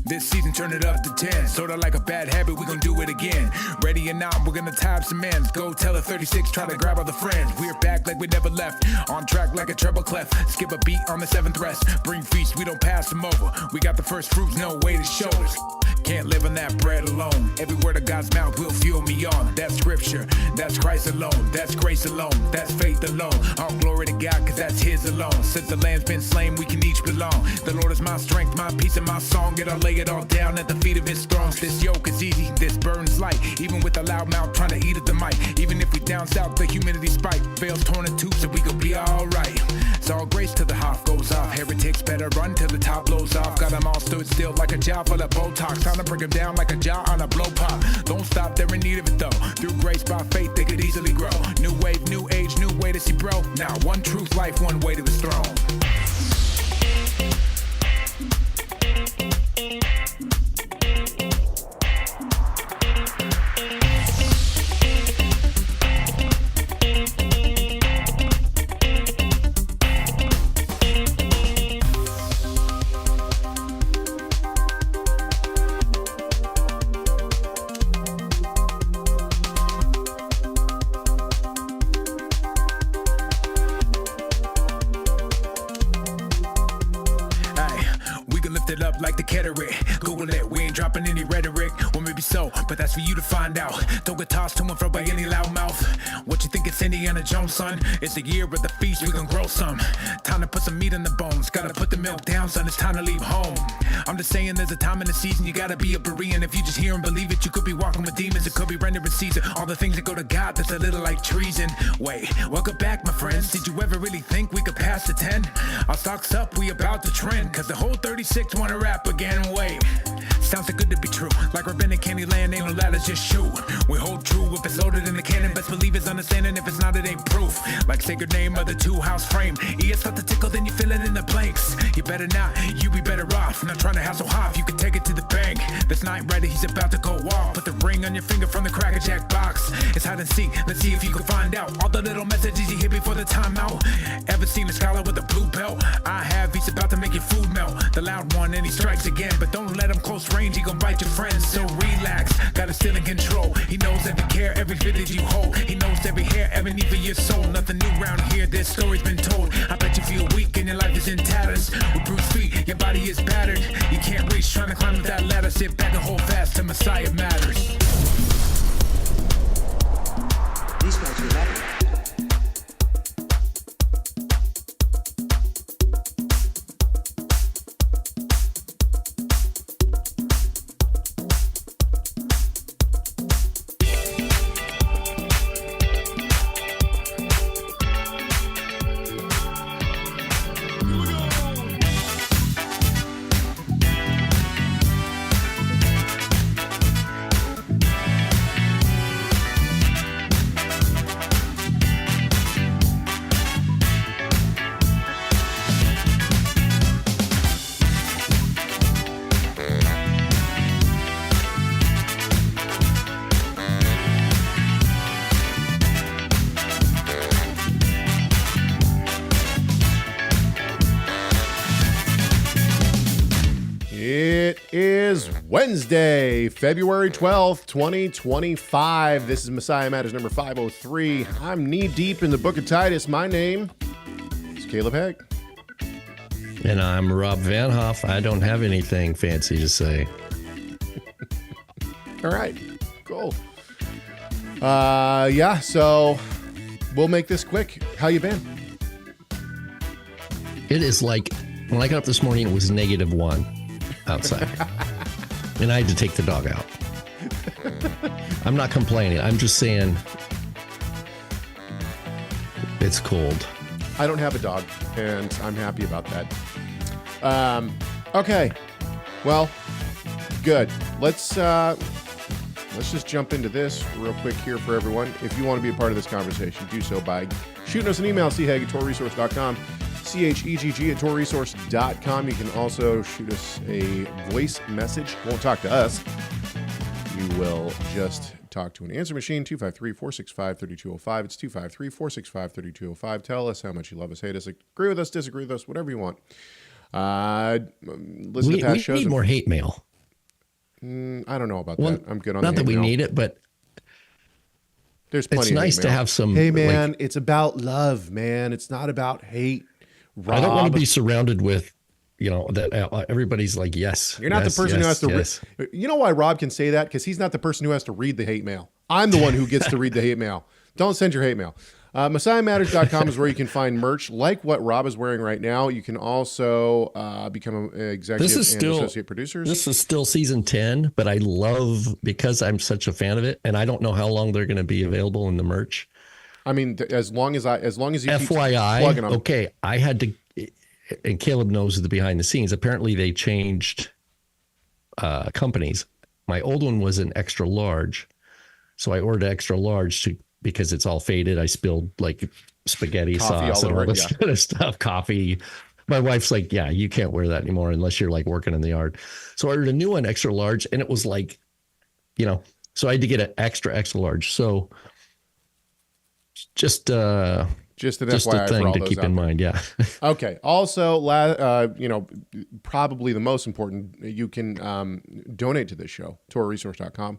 This season, turn it up to 10. Sorta like a bad habit, we gon' do it again. Ready or not, we're gonna tie up some ends. Go tell a 36, try to grab all the friends. We're back like we never left. On track like a treble clef. Skip a beat on the 7th rest. Bring feast, we don't pass them over. We got the first fruits, no way to shoulders. Can't live on that bread alone. Every word of God's mouth will fuel me on. That's scripture, that's Christ alone. That's grace alone, that's faith alone. All glory to God, cause that's his alone. Since the lamb's been slain, we can each belong. The Lord is my strength, my peace, and my song. Yet I'll lay it all down at the feet of his throne. This yoke is easy, this burden's light. Even with a loud mouth trying to eat at the mic. Even if we down south, the humidity spike. Veils torn in two, so we gon' be alright. It's all grace till the half goes off. Heretics better run till the top blows off. Got them all stood still like a jaw full of Botox. Time to break them down like a jaw on a blow pop. Don't stop, they're in need of it though. Through grace by faith, they could easily grow. New wave, new age, new way to see bro. Now one truth, life, one way to his throne. Like the cataract, Google it, we ain't dropping any rhetoric. Well, maybe so, but that's for you to find out. Don't get tossed to and fro by any loud mouth. What you think it's Indiana Jones, son? It's the year of the feast, we gon' grow some. Time to put some meat on the bones. Gotta put the milk down, son, it's time to leave home. I'm just saying there's a time in the season you gotta be a Berean. If you just hear and believe it, you could be walking with demons. It could be rendering season. All the things that go to God, that's a little like treason. Wait, welcome back, my friends. Did you ever really think we could pass the 10? Our stocks up, we about to trend. Cause the whole 36 wanna rap again. Wait, sounds too good to be true. Like rabbinic candy land, ain't no ladders, just shoot. We hold true if it's loaded in the cannon. Best believe it's understanding. If it's not, it ain't proof. Like sacred name of the 2-house frame. Ears start to tickle, then you feel it in the blanks. You better not, you be better off. Not trying to hassle Hoff, you can take it to the bank. This night ready, he's about to go off. Put the ring on your finger from the Cracker Jack box. It's hide and seek, let's see if you can find out all the little messages you hit before the timeout. Ever seen a scholar with a blue belt? I have, he's about to make your food melt. The loud one and he strikes again, but don't let him close range, he gon' bite your friends. So relax, got it still in control. He knows every care, every fit that you hold. He knows every hair, every need for your soul. Nothing new around here, this story's been told. I bet you feel weak and your life is in tatters. With bruised feet, your body is battered. You can't reach, trying to climb up that ladder. Sit back and hold fast till Messiah matters. These guys are better. It is Wednesday, February 12th, 2025. This is Messiah Matters number 503. I'm knee deep in the book of Titus. My name is Caleb Haig. And I'm Rob Van Hoff. I don't have anything fancy to say. All right, cool. Yeah, so we'll make this quick. How you been? It is like, when I got up this morning, it was -1 outside. And I had to take the dog out. I'm not complaining. I'm just saying it's cold. I don't have a dog, and I'm happy about that. Okay. Well, good. Let's just jump into this real quick here for everyone. If you want to be a part of this conversation, do so by shooting us an email, chegg@torresource.com, chegg@torresource.com. You can also shoot us a voice message. You won't talk to us. You will just talk to an answer machine, 253-465-3205. It's 253-465-3205. Tell us how much you love us, hate us, agree with us, disagree with us, whatever you want. Listen to past shows. We need more hate mail. I don't know about Well, that. I'm good on not the that we hate mail. need it, but There's plenty it's of nice hate to mail. have some. Hey, like, man, it's about love, man. It's not about hate. Rob, I don't want to be surrounded with, that everybody's like, yes. You're not the person who has to. Yes. You know why Rob can say that? Because he's not the person who has to read the hate mail. I'm the one who gets to read the hate mail. Don't send your hate mail. MessiahMatters.com is where you can find merch like what Rob is wearing right now. You can also become an executive and associate producers. This is still season 10, but I love, because I'm such a fan of it, and I don't know how long they're going to be available in the merch. I mean, as long as you keep FYI, plugging them. okay, I had to, and Caleb knows the behind the scenes. Apparently, they changed companies. My old one was an extra large, so I ordered extra large because it's all faded. I spilled like spaghetti Coffee sauce all and all over it, this kind of stuff. Coffee. My wife's like, yeah, you can't wear that anymore unless you're like working in the yard. So I ordered a new one, extra large, and it was like, so I had to get an extra large. So just an FYI a thing for all to those keep out in there. mind. Yeah. Okay. Also, probably the most important, you can donate to this show, TorahResource.com,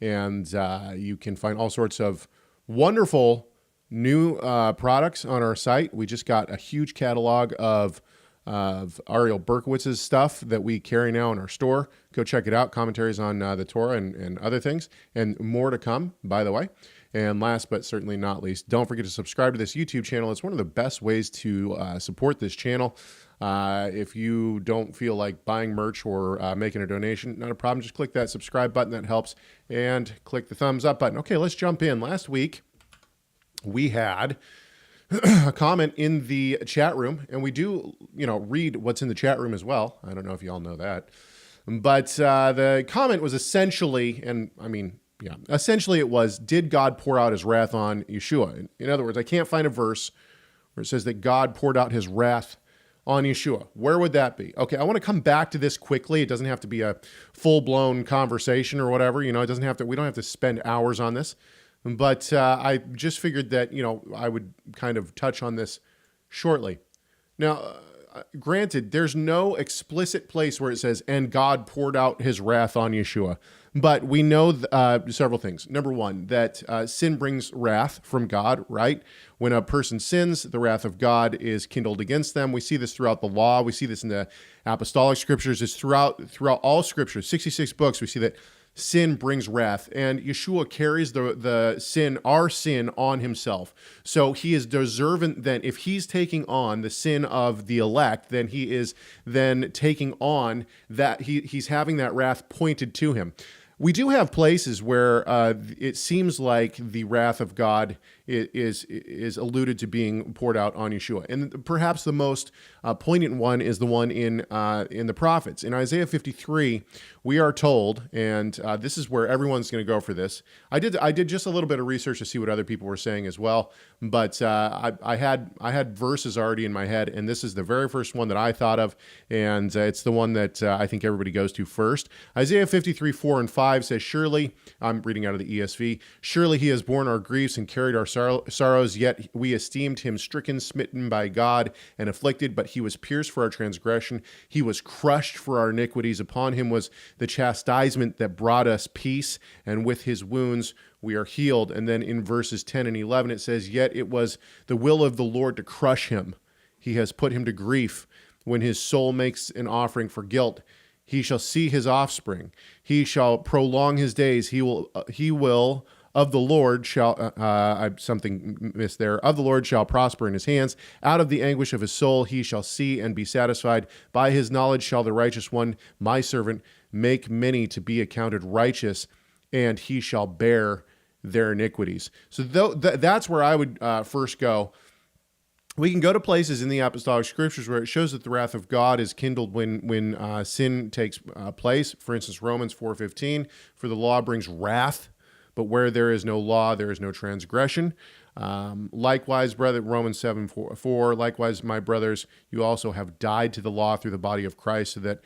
and you can find all sorts of wonderful new products on our site. We just got a huge catalog of Ariel Berkowitz's stuff that we carry now in our store. Go check it out. Commentaries on the Torah and other things, and more to come, by the way. And last but certainly not least, don't forget to subscribe to this YouTube channel. It's one of the best ways to support this channel. If you don't feel like buying merch or making a donation, not a problem. Just click that subscribe button. That helps. And click the thumbs up button. Okay, let's jump in. Last week, we had a comment in the chat room, and we do, read what's in the chat room as well. I don't know if you all know that. But the comment was essentially, essentially it was, did God pour out his wrath on Yeshua? In other words, I can't find a verse where it says that God poured out his wrath on Yeshua. Where would that be? Okay, I want to come back to this quickly. It doesn't have to be a full-blown conversation or whatever. We don't have to spend hours on this. But I just figured that, I would kind of touch on this shortly. Now, granted, there's no explicit place where it says, and God poured out his wrath on Yeshua. But we know several things. Number one, that sin brings wrath from God, right? When a person sins, the wrath of God is kindled against them. We see this throughout the law. We see this in the apostolic scriptures. It's throughout all scriptures, 66 books. We see that sin brings wrath, and Yeshua carries our sin on himself. So he is deserving. Then if he's taking on the sin of the elect, then he is then taking on that. He's having that wrath pointed to him. We do have places where it seems like the wrath of God is alluded to being poured out on Yeshua, and perhaps the most poignant one is the one in the prophets. In Isaiah 53, we are told, and this is where everyone's going to go for this. I did just a little bit of research to see what other people were saying as well, but I had verses already in my head, and this is the very first one that I thought of, and it's the one that I think everybody goes to first. Isaiah 53, 4 and 5 says, "Surely," I'm reading out of the ESV, "surely he has borne our griefs and carried our sorrows, yet we esteemed him stricken, smitten by God, and afflicted, but he was pierced for our transgression. He was crushed for our iniquities. Upon him was the chastisement that brought us peace, and with his wounds we are healed." And then in verses 10 and 11, it says, "Yet it was the will of the Lord to crush him. He has put him to grief. When his soul makes an offering for guilt, he shall see his offspring. He shall prolong his days. He will of the Lord shall," something missed there, "of the Lord shall prosper in his hands. Out of the anguish of his soul he shall see and be satisfied. By his knowledge shall the righteous one, my servant, make many to be accounted righteous, and he shall bear their iniquities." So that's where I would first go. We can go to places in the apostolic scriptures where it shows that the wrath of God is kindled when sin takes place. For instance, Romans 4:15, "For the law brings wrath, but where there is no law, there is no transgression." Likewise, Romans 7:4, "Likewise, my brothers, you also have died to the law through the body of Christ, so that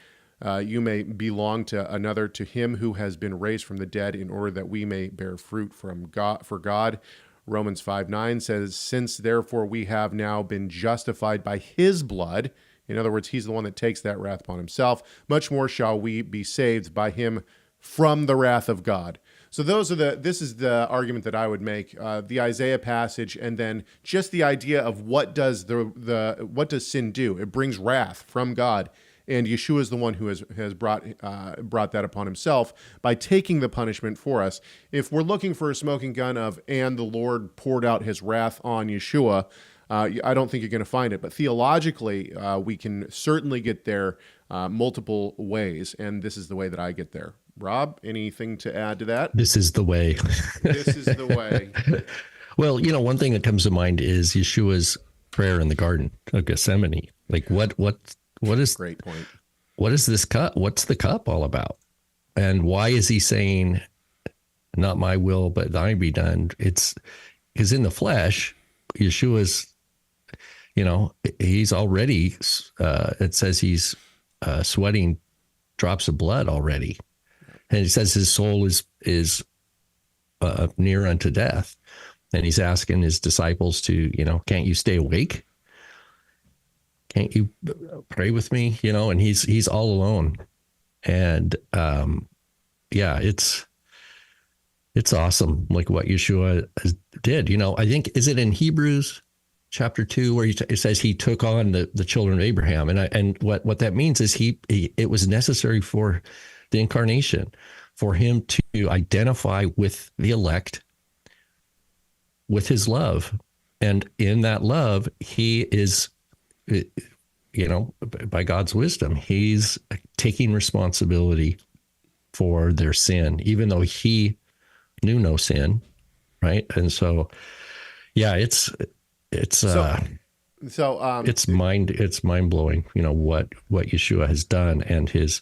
you may belong to another, to him who has been raised from the dead, in order that we may bear fruit from God for God." Romans 5:9 says, "Since therefore we have now been justified by his blood," in other words, he's the one that takes that wrath upon himself, "much more shall we be saved by him from the wrath of God. So this is the argument that I would make, the Isaiah passage, and then just the idea of what does what does sin do? It brings wrath from God, and Yeshua is the one who has brought that upon himself by taking the punishment for us. If we're looking for a smoking gun of "and the Lord poured out his wrath on Yeshua," I don't think you're going to find it. But theologically, we can certainly get there multiple ways, and this is the way that I get there. Rob, anything to add to that? This is the way. This is the way. Well, one thing that comes to mind is Yeshua's prayer in the Garden of Gethsemane. Like, what is Great point. What is this cup? What's the cup all about? And why is he saying, "Not my will, but thine be done"? It's because in the flesh, Yeshua's, he's already. It says he's sweating drops of blood already. And he says his soul is near unto death. And he's asking his disciples to, can't you stay awake? Can't you pray with me? And he's all alone. And it's awesome, like what Yeshua did. I think, is it in Hebrews chapter 2 where it says he took on the children of Abraham? And what that means is it was necessary for the incarnation, for him to identify with the elect, with his love. And in that love, he is, by God's wisdom, he's taking responsibility for their sin, even though he knew no sin. Right. And so, it's mind blowing, what Yeshua has done, and his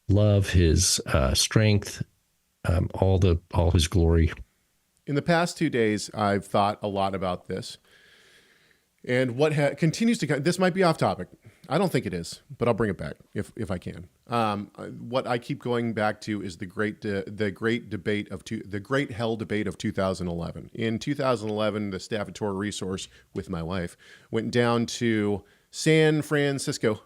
love, his strength, all his glory. In the past 2 days, I've thought a lot about this, and what continues to this might be off topic. I don't think it is, but I'll bring it back if I can. What I keep going back to is the great hell debate of 2011. In 2011, the Staff at Torah Resource with my wife went down to San Francisco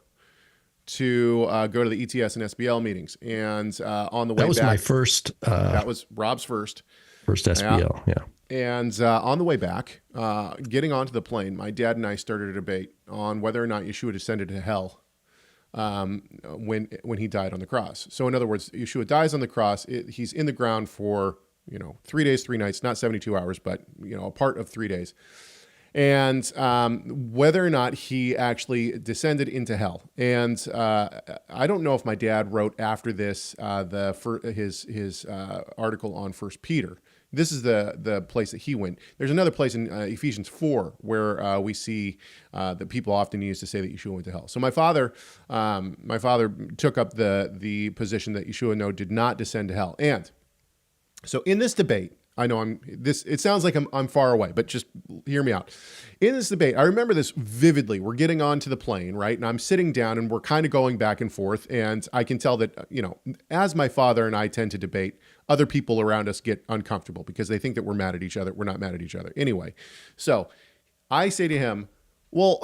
to go to the ETS and SBL meetings. And on the way back... That was my first... that was Rob's first. First SBL, yeah. And on the way back, getting onto the plane, my dad and I started a debate on whether or not Yeshua descended to hell when he died on the cross. So in other words, Yeshua dies on the cross. He's in the ground for 3 days, 3 nights, not 72 hours, but a part of 3 days. And whether or not he actually descended into hell. And I don't know if my dad wrote after this his article on 1 Peter. This is the place that he went. There's another place in Ephesians 4 where we see that people often use to say that Yeshua went to hell. So my father took up the position that Yeshua did not descend to hell. And so in this debate, I know it sounds like I'm far away, but just hear me out. In this debate, I remember this vividly. We're getting onto the plane, right? And I'm sitting down and we're kind of going back and forth. And I can tell that, as my father and I tend to debate, other people around us get uncomfortable because they think that we're mad at each other. We're not mad at each other. Anyway, so I say to him, well,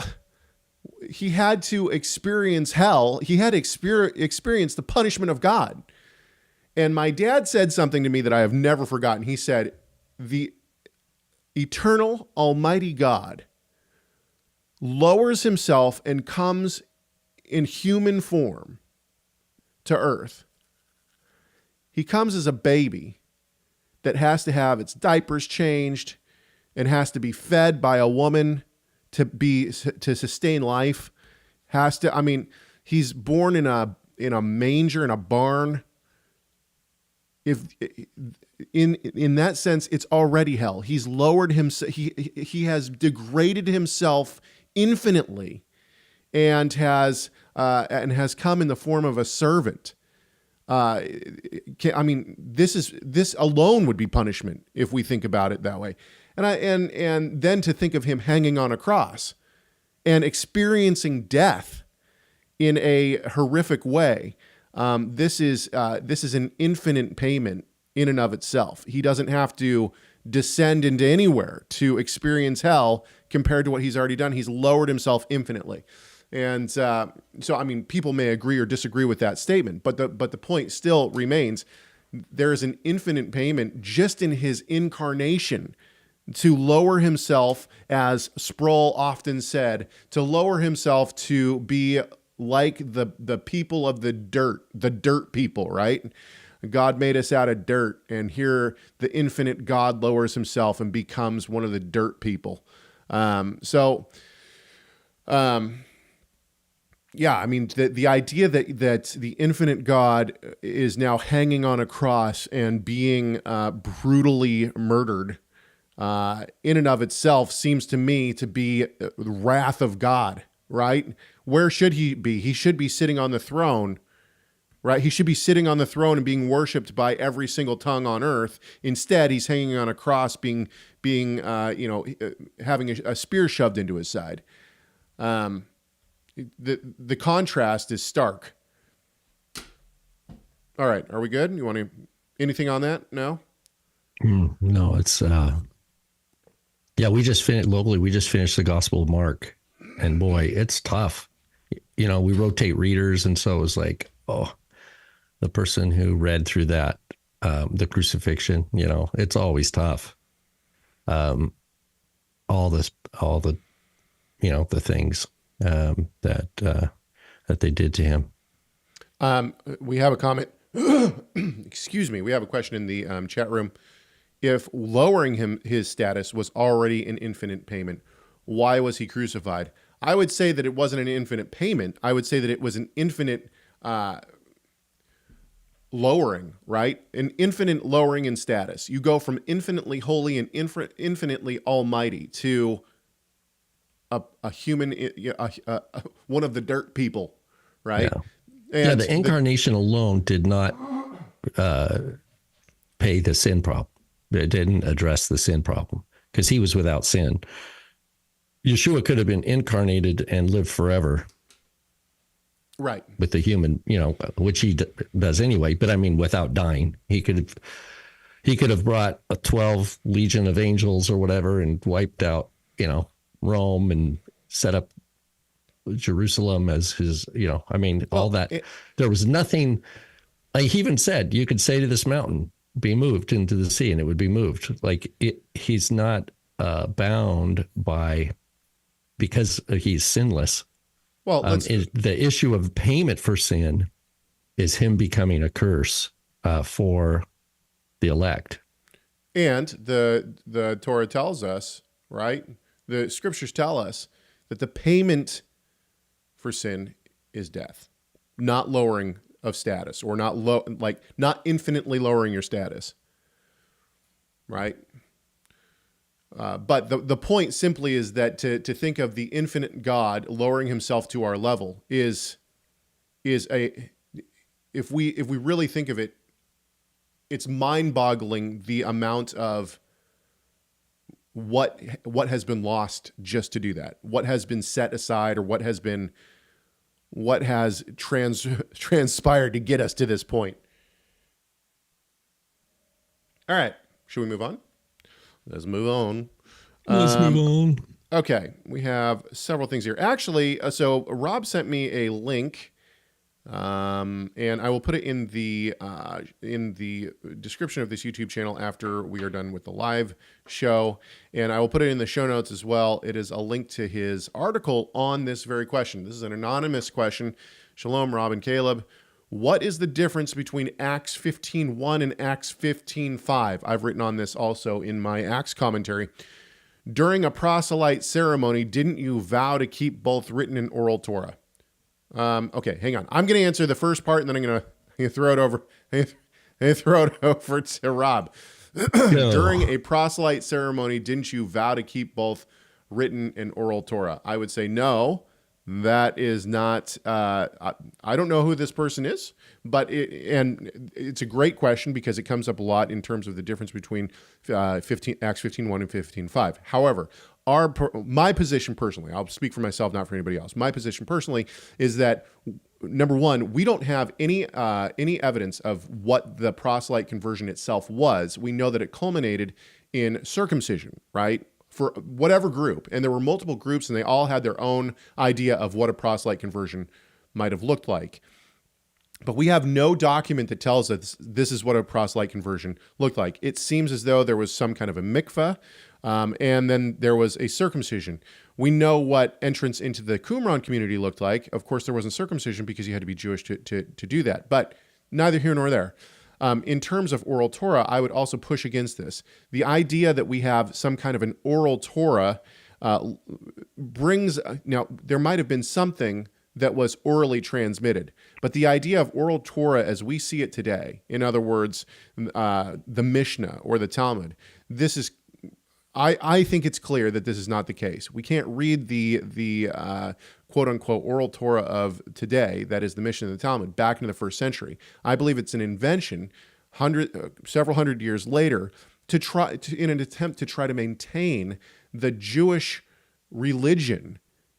he had to experience hell. He had to experience the punishment of God. And my dad said something to me that I have never forgotten. He said, the eternal Almighty God lowers himself and comes in human form to earth. He comes as a baby that has to have its diapers changed and has to be fed by a woman to sustain life. He's born in a manger in a barn. If in that sense, it's already hell. He's lowered himself. He has degraded himself infinitely, and has come in the form of a servant. This alone would be punishment if we think about it that way. And then to think of him hanging on a cross and experiencing death in a horrific way. This is an infinite payment in and of itself. He doesn't have to descend into anywhere to experience hell compared to what he's already done. He's lowered himself infinitely. And so, I mean, people may agree or disagree with that statement, but the point still remains. There is an infinite payment just in his incarnation to lower himself, as Sproul often said, to lower himself to be like the people of the dirt people, right? God made us out of dirt, and here the infinite God lowers himself and becomes one of the dirt people. Yeah, I mean, the idea that the infinite God is now hanging on a cross and being brutally murdered in and of itself seems to me to be the wrath of God, right? Where should he be? He should be sitting on the throne, right? He should be sitting on the throne and being worshipped by every single tongue on earth. Instead, he's hanging on a cross, having a spear shoved into his side. The contrast is stark. All right, are we good? You want anything on that? No? No, it's we just finished locally. We just finished the Gospel of Mark, and boy, it's tough. We rotate readers, and so it was like, the person who read through that, the crucifixion, it's always tough. All the things that they did to him. We have a comment. Excuse me. We have a question in the chat room. If lowering his status was already an infinite payment, why was he crucified? I would say that it wasn't an infinite payment. I would say that it was an infinite lowering, right? An infinite lowering in status. You go from infinitely holy and infinitely almighty to a human, one of the dirt people, right? Yeah, and the incarnation alone did not pay the sin problem. It didn't address the sin problem because he was without sin. Yeshua could have been incarnated and lived forever. Right. With the human, which he does anyway, but I mean, without dying, he could have brought a 12 legion of angels or whatever and wiped out, Rome and set up Jerusalem as his, all that. There was nothing. He even said, you could say to this mountain, be moved into the sea, and it would be moved. He's not bound because he's sinless. Well, the issue of payment for sin is him becoming a curse for the elect. And the Torah tells us, right? The scriptures tell us that the payment for sin is death, not lowering of status, or not infinitely lowering your status, right? But the point simply is that to think of the infinite God lowering himself to our level is if we really think of it, it's mind-boggling the amount of what has been lost just to do that, what has been set aside, or what has transpired to get us to this point. All right, should we move on? Let's move on. Okay, we have several things here. Actually, so Rob sent me a link, and I will put it in the description of this YouTube channel after we are done with the live show, and I will put it in the show notes as well. It is a link to his article on this very question. This is an anonymous question. Shalom, Rob and Caleb. What is the difference between Acts 15:1 and Acts 15:5? I've written on this also in my Acts commentary. During a proselyte ceremony, didn't you vow to keep both written and oral Torah? Okay, hang on. I'm going to answer the first part, and then I'm going to throw it over. Throw it over to Rob. During a proselyte ceremony, didn't you vow to keep both written and oral Torah? I would say no. That is not, I don't know who this person is, but it's a great question because it comes up a lot in terms of the difference between Acts 15:1 and 15:5. However, my position personally, I'll speak for myself, not for anybody else. My position personally is that, number one, we don't have any evidence of what the proselyte conversion itself was. We know that it culminated in circumcision, right? for whatever group. And there were multiple groups, and they all had their own idea of what a proselyte conversion might have looked like. But we have no document that tells us this is what a proselyte conversion looked like. It seems as though there was some kind of a mikveh, and then there was a circumcision. We know what entrance into the Qumran community looked like. Of course, there wasn't circumcision because you had to be Jewish to do that. But neither here nor there. In terms of oral Torah, I would also push against this. The idea that we have some kind of an oral Torah brings, now, there might have been something that was orally transmitted. But the idea of oral Torah as we see it today, in other words, the Mishnah or the Talmud, this is, I think it's clear that this is not the case. We can't read the quote unquote oral Torah of today, that is the Mishnah and the Talmud, back into the first century. I believe it's an invention several hundred years later in an attempt to try to maintain the Jewish religion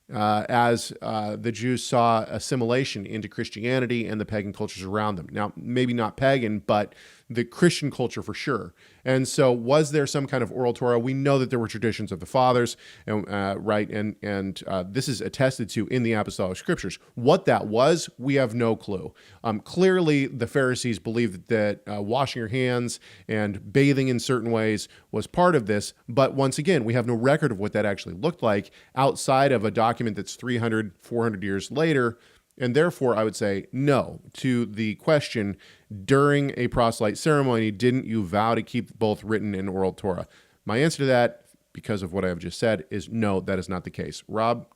as the Jews saw assimilation into Christianity and the pagan cultures around them. Now, maybe not pagan, but the Christian culture for sure. And so was there some kind of oral Torah? We know that there were traditions of the fathers, and right? And this is attested to in the apostolic scriptures. What that was, we have no clue. Clearly, the Pharisees believed that washing your hands and bathing in certain ways was part of this. But once again, we have no record of what that actually looked like outside of a document that's 300, 400 years later. And therefore, I would say no to the question, during a proselyte ceremony, didn't you vow to keep both written and oral Torah? My answer to that, because of what I have just said, is no, that is not the case. Rob,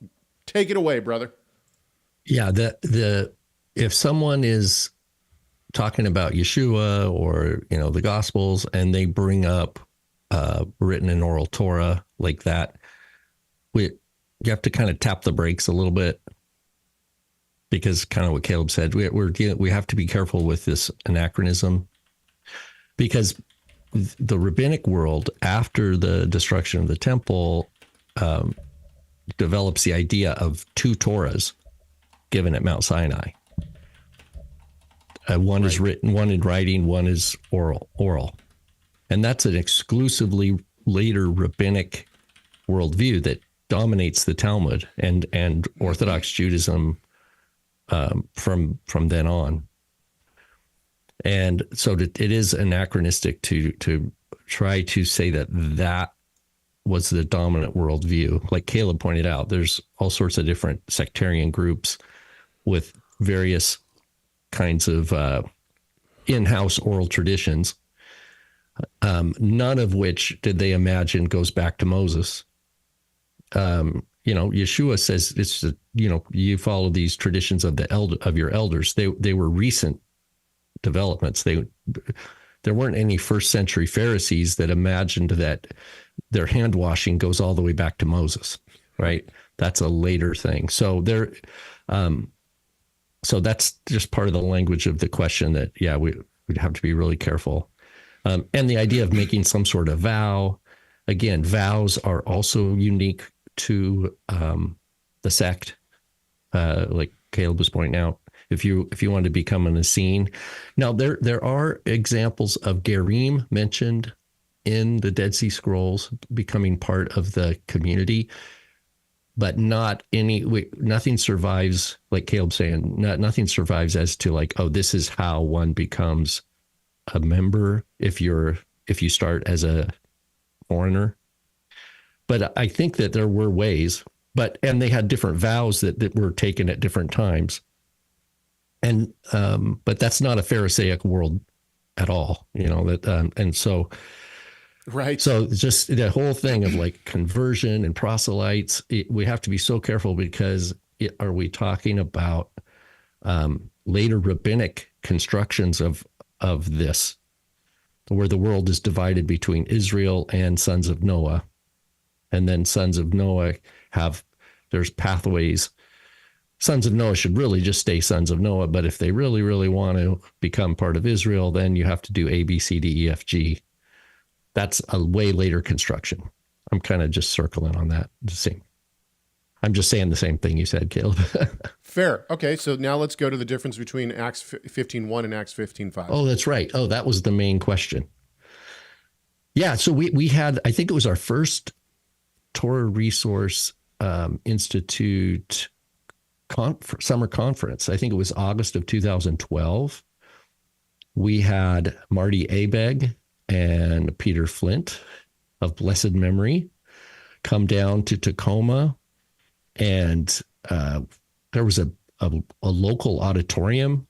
take it away, brother. Yeah, if someone is talking about Yeshua or, the Gospels, and they bring up written and oral Torah like that, you have to kind of tap the brakes a little bit. Because kind of what Caleb said, we have to be careful with this anachronism, because the rabbinic world after the destruction of the temple develops the idea of two Torahs given at Mount Sinai. One is written, one in writing, one is oral. And that's an exclusively later rabbinic worldview that dominates the Talmud and Orthodox Judaism from then on. And so it is anachronistic to try to say that was the dominant worldview. Like Caleb pointed out, there's all sorts of different sectarian groups with various kinds of in-house oral traditions, none of which did they imagine goes back to Moses. Yeshua says it's you follow these traditions of your elders. They were recent developments. There weren't any first century Pharisees that imagined that their hand washing goes all the way back to Moses, right? That's a later thing. So so that's just part of the language of the question that we'd have to be really careful. And the idea of making some sort of vow, again, vows are also unique to the sect, like Caleb was pointing out. If you want to become an Essene, now there are examples of Gerim mentioned in the Dead Sea Scrolls becoming part of the community, but nothing survives. Like Caleb saying, nothing survives as to like, oh, this is how one becomes a member if you start as a foreigner. But I think that there were ways, and they had different vows that were taken at different times. And, but that's not a Pharisaic world at all, and so, right. So just the whole thing of like conversion and proselytes, we have to be so careful, because are we talking about later rabbinic constructions of this, where the world is divided between Israel and sons of Noah? And then sons of Noah there's pathways. Sons of Noah should really just stay sons of Noah. But if they really, really want to become part of Israel, then you have to do A, B, C, D, E, F, G. That's a way later construction. I'm kind of just circling on that. I'm just saying the same thing you said, Caleb. Fair. Okay, so now let's go to the difference between Acts 15:1 and Acts 15:5. Oh, that's right. Oh, that was the main question. Yeah, so we had, I think it was our first Torah Resource Institute summer conference. I think it was August of 2012. We had Marty Abegg and Peter Flint of blessed memory come down to Tacoma, and there was a local auditorium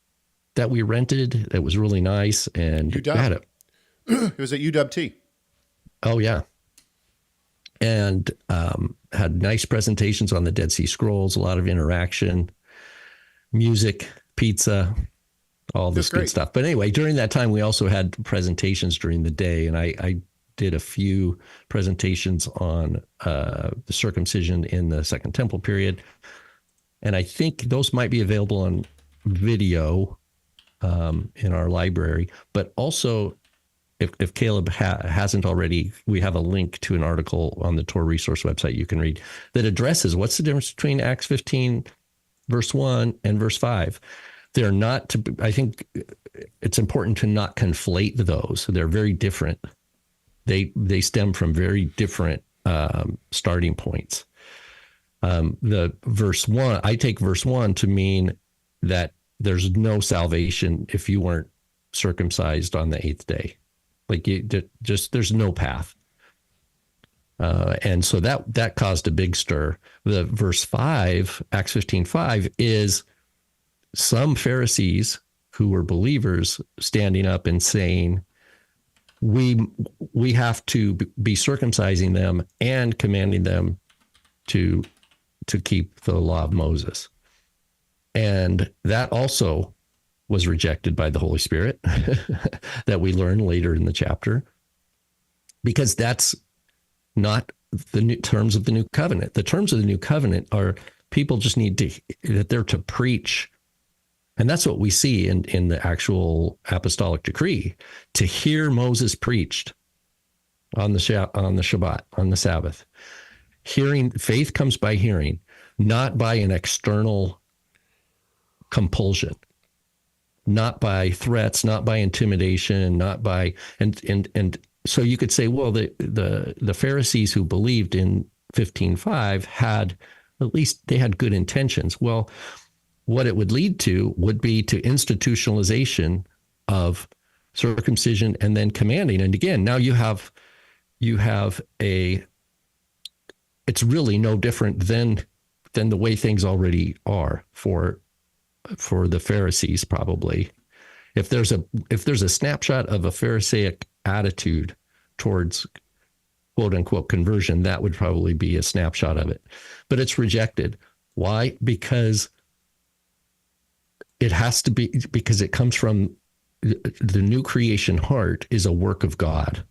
that we rented that was really nice, and UW. had it. It was at UW-T. Oh yeah, and had nice presentations on the Dead Sea Scrolls, a lot of interaction, music, pizza, all this good stuff. But anyway, during that time, we also had presentations during the day, and I did a few presentations on the circumcision in the Second Temple period. And I think those might be available on video in our library. But also, if Caleb hasn't already, we have a link to an article on the Torah Resource website you can read that addresses what's the difference between Acts 15, verse 1 and verse 5. They're not, I think it's important to not conflate those. They're very different. They stem from very different starting points. The verse 1, I take verse 1 to mean that there's no salvation if you weren't circumcised on the 8th day. Like there's no path. And so that caused a big stir. The verse 5, Acts 15:5, is some Pharisees who were believers standing up and saying, we have to be circumcising them and commanding them to keep the law of Moses. And that also was rejected by the Holy Spirit that we learn later in the chapter, because that's not the new terms of the new covenant. The terms of the new covenant are people just need that they're to preach. And that's what we see in the actual apostolic decree, to hear Moses preached on the Shabbat, on the Sabbath. Faith comes by hearing, not by an external compulsion, not by threats, not by intimidation, not by, and so you could say, well, the Pharisees who believed in 15:5 had, at least they had good intentions. Well, what it would lead to would be to institutionalization of circumcision and then commanding. And again, now you have it's really no different than the way things already are for the Pharisees, probably. If there's a snapshot of a Pharisaic attitude towards quote unquote conversion, that would probably be a snapshot of it. But it's rejected. Why? Because it has to be, because it comes from the new creation heart is a work of God.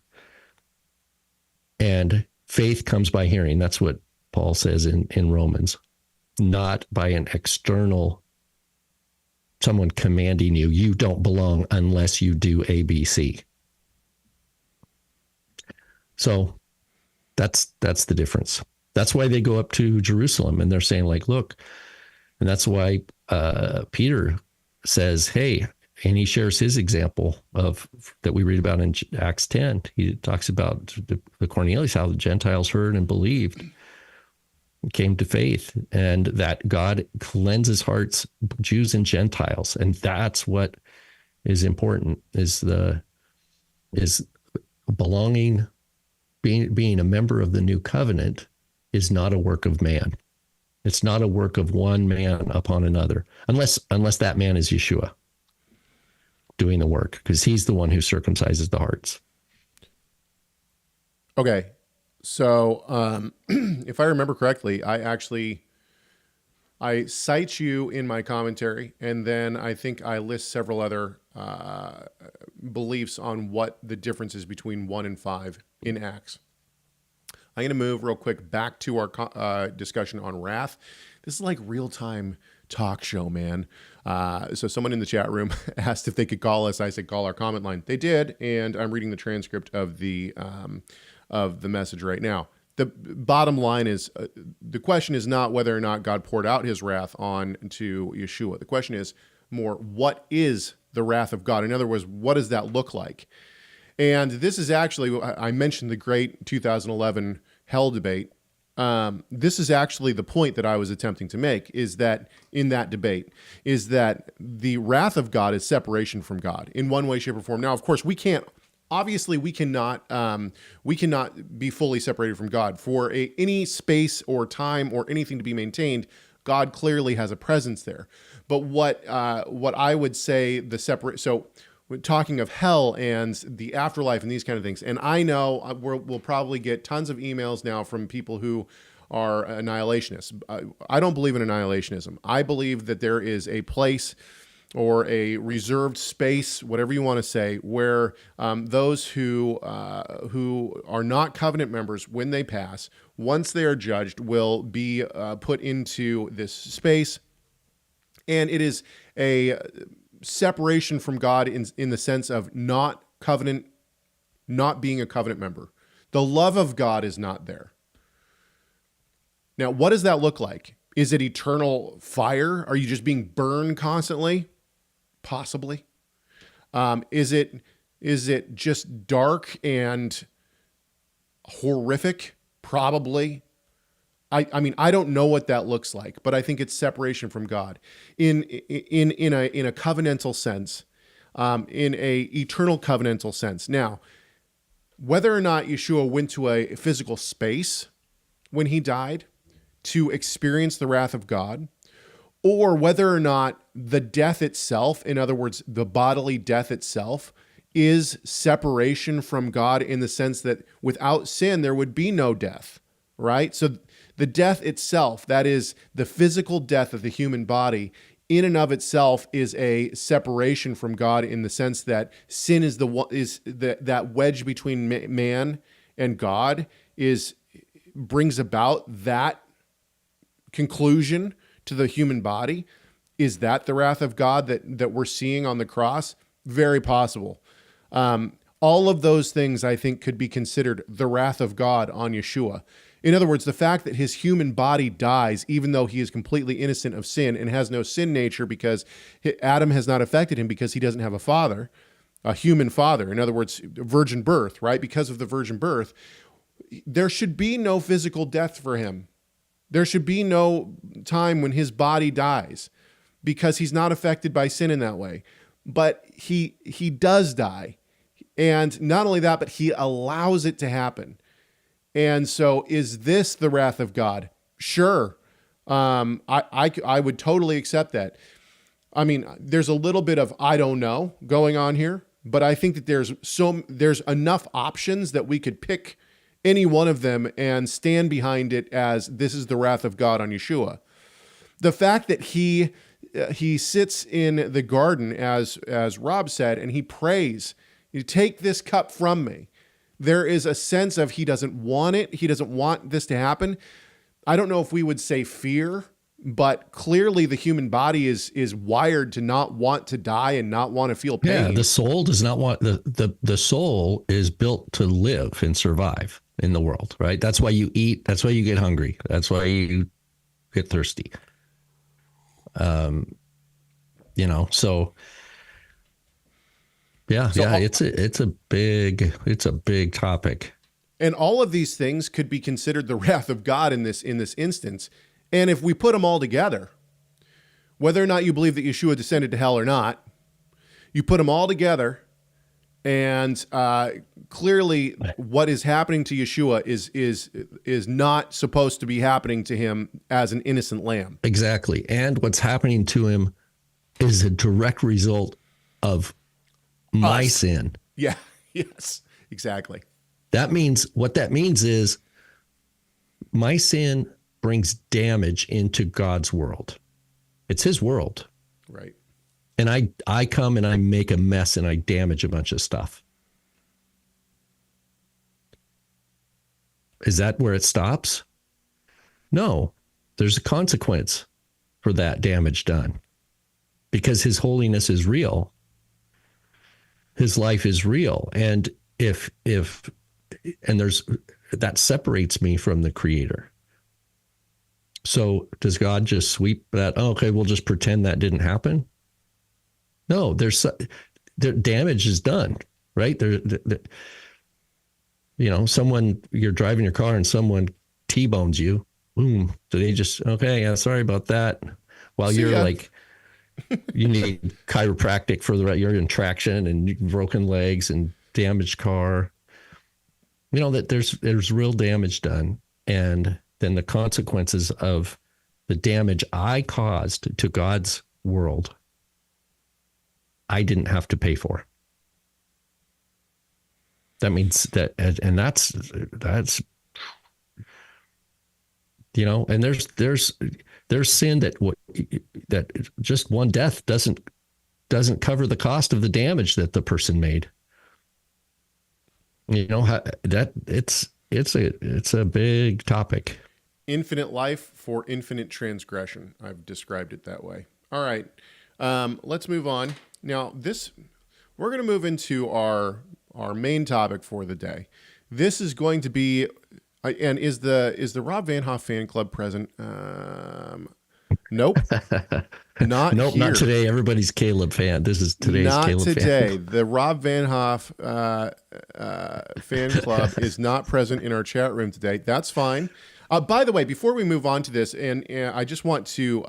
And faith comes by hearing. That's what Paul says in Romans, not by an external, someone commanding you don't belong unless you do A, B, C. So that's the difference. That's why they go up to Jerusalem and they're saying, like, look, and that's why Peter says, hey, and he shares his example of that we read about in Acts 10. He talks about the Cornelius, how the Gentiles heard and believed, came to faith, and that God cleanses hearts, Jews and Gentiles. And that's what is important, is belonging, being a member of the new covenant is not a work of man. It's not a work of one man upon another, unless that man is Yeshua doing the work, because he's the one who circumcises the hearts. Okay. So if I remember correctly, I cite you in my commentary, and then I think I list several other beliefs on what the difference is between 1 and 5 in Acts. I'm going to move real quick back to our discussion on wrath. This is like real-time talk show, man. So someone in the chat room asked if they could call us. I said, call our comment line. They did, and I'm reading the transcript of the message right now. The bottom line is, the question is not whether or not God poured out his wrath on to Yeshua. The question is more, what is the wrath of God? In other words, what does that look like? And this is actually, I mentioned the great 2011 hell debate. this is actually the point that I was attempting to make, is that in that debate, is that the wrath of God is separation from God in one way, shape, or form. Now, of course, we cannot be fully separated from God. For any space or time or anything to be maintained, God clearly has a presence there. But what I would say so we're talking of hell and the afterlife and these kind of things. And I know we'll probably get tons of emails now from people who are annihilationists. I don't believe in annihilationism. I believe that there is a place or a reserved space, whatever you want to say, where those who are not covenant members, when they pass, once they are judged, will be put into this space. And it is a separation from God in the sense of not being a covenant member. The love of God is not there. Now, what does that look like? Is it eternal fire? Are you just being burned constantly? Possibly. Is it just dark and horrific? Probably. I mean, I don't know what that looks like, but I think it's separation from God in a covenantal sense, in a eternal covenantal sense. Now, whether or not Yeshua went to a physical space when he died to experience the wrath of God, or whether or not the death itself, in other words, the bodily death itself, is separation from God in the sense that without sin, there would be no death, right? So the death itself, that is the physical death of the human body, in and of itself is a separation from God in the sense that sin is that wedge between man and God brings about that conclusion to the human body. Is that the wrath of God that we're seeing on the cross? Very possible. All of those things, I think, could be considered the wrath of God on Yeshua. In other words, the fact that his human body dies, even though he is completely innocent of sin and has no sin nature because Adam has not affected him because he doesn't have a human father. In other words, virgin birth, right? Because of the virgin birth, there should be no physical death for him. There should be no time when his body dies because he's not affected by sin in that way. But he does die. And not only that, but he allows it to happen. And so is this the wrath of God? Sure. I would totally accept that. I mean, there's a little bit of I don't know going on here, but I think that there's enough options that we could pick any one of them and stand behind it as this is the wrath of God on Yeshua. The fact that he sits in the garden, as Rob said, and he prays, "You take this cup from me." There is a sense of he doesn't want it. He doesn't want this to happen. I don't know if we would say fear, but clearly the human body is wired to not want to die and not want to feel pain. Yeah, the soul does not want the soul is built to live and survive in the world, right? That's why you eat. That's why you get hungry. That's why you get thirsty. So. Yeah, it's a big topic. And all of these things could be considered the wrath of God in this instance. And if we put them all together, whether or not you believe that Yeshua descended to hell or not, you put them all together, and clearly what is happening to Yeshua is not supposed to be happening to him as an innocent lamb. Exactly. And what's happening to him is a direct result of my sin. Yeah. Yes, exactly. What that means is my sin brings damage into God's world. It's his world. Right. And I come and I make a mess and I damage a bunch of stuff. Is that where it stops? No, there's a consequence for that damage done because his holiness is real. His life is real. And that separates me from the creator. So does God just sweep that? Oh, okay, we'll just pretend that didn't happen. No, the damage is done, right? You're driving your car and someone T-bones you, boom. So they just, okay, yeah, sorry about that. While See you're ya. like, you need chiropractic for you're in traction and broken legs and damaged car. You know, that there's real damage done. And then the consequences of the damage I caused to God's world, I didn't have to pay for. That means that, and that's, you know, and there's sin that just one death doesn't cover the cost of the damage that the person made. You know, that it's a big topic. Infinite life for infinite transgression. I've described it that way. All right. Let's move on. Now, we're going to move into our main topic for the day. This is going to be, and is the Rob Van Hoff fan club present? Nope. Not nope, here. not today. Everybody's Caleb fan. This is today's not Caleb today. fan. The Rob Van Hoff fan club is not present in our chat room today. That's fine. By the way, before we move on to this, and I just want to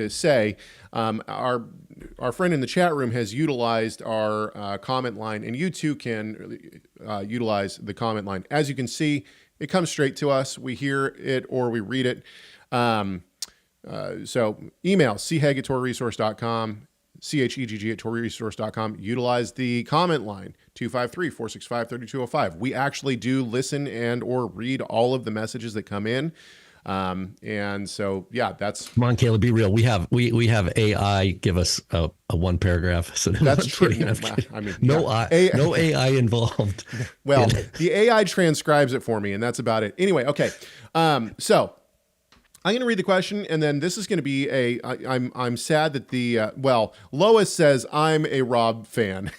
say, our friend in the chat room has utilized our comment line, and you too can utilize the comment line. As you can see, it comes straight to us. We hear it or we read it. So email chegg@torahresource.com, chegg@torahresource.com. Utilize the comment line, 253-465-3205. We actually do listen and or read all of the messages that come in. And so, yeah, that's... Come on, Caleb, be real. We have AI give us a one paragraph. So that's true. Kidding, I mean, no AI involved. Well, the AI transcribes it for me, and that's about it. Anyway, okay. So I'm going to read the question, and then this is going to be I'm sad that Lois says I'm a Rob fan.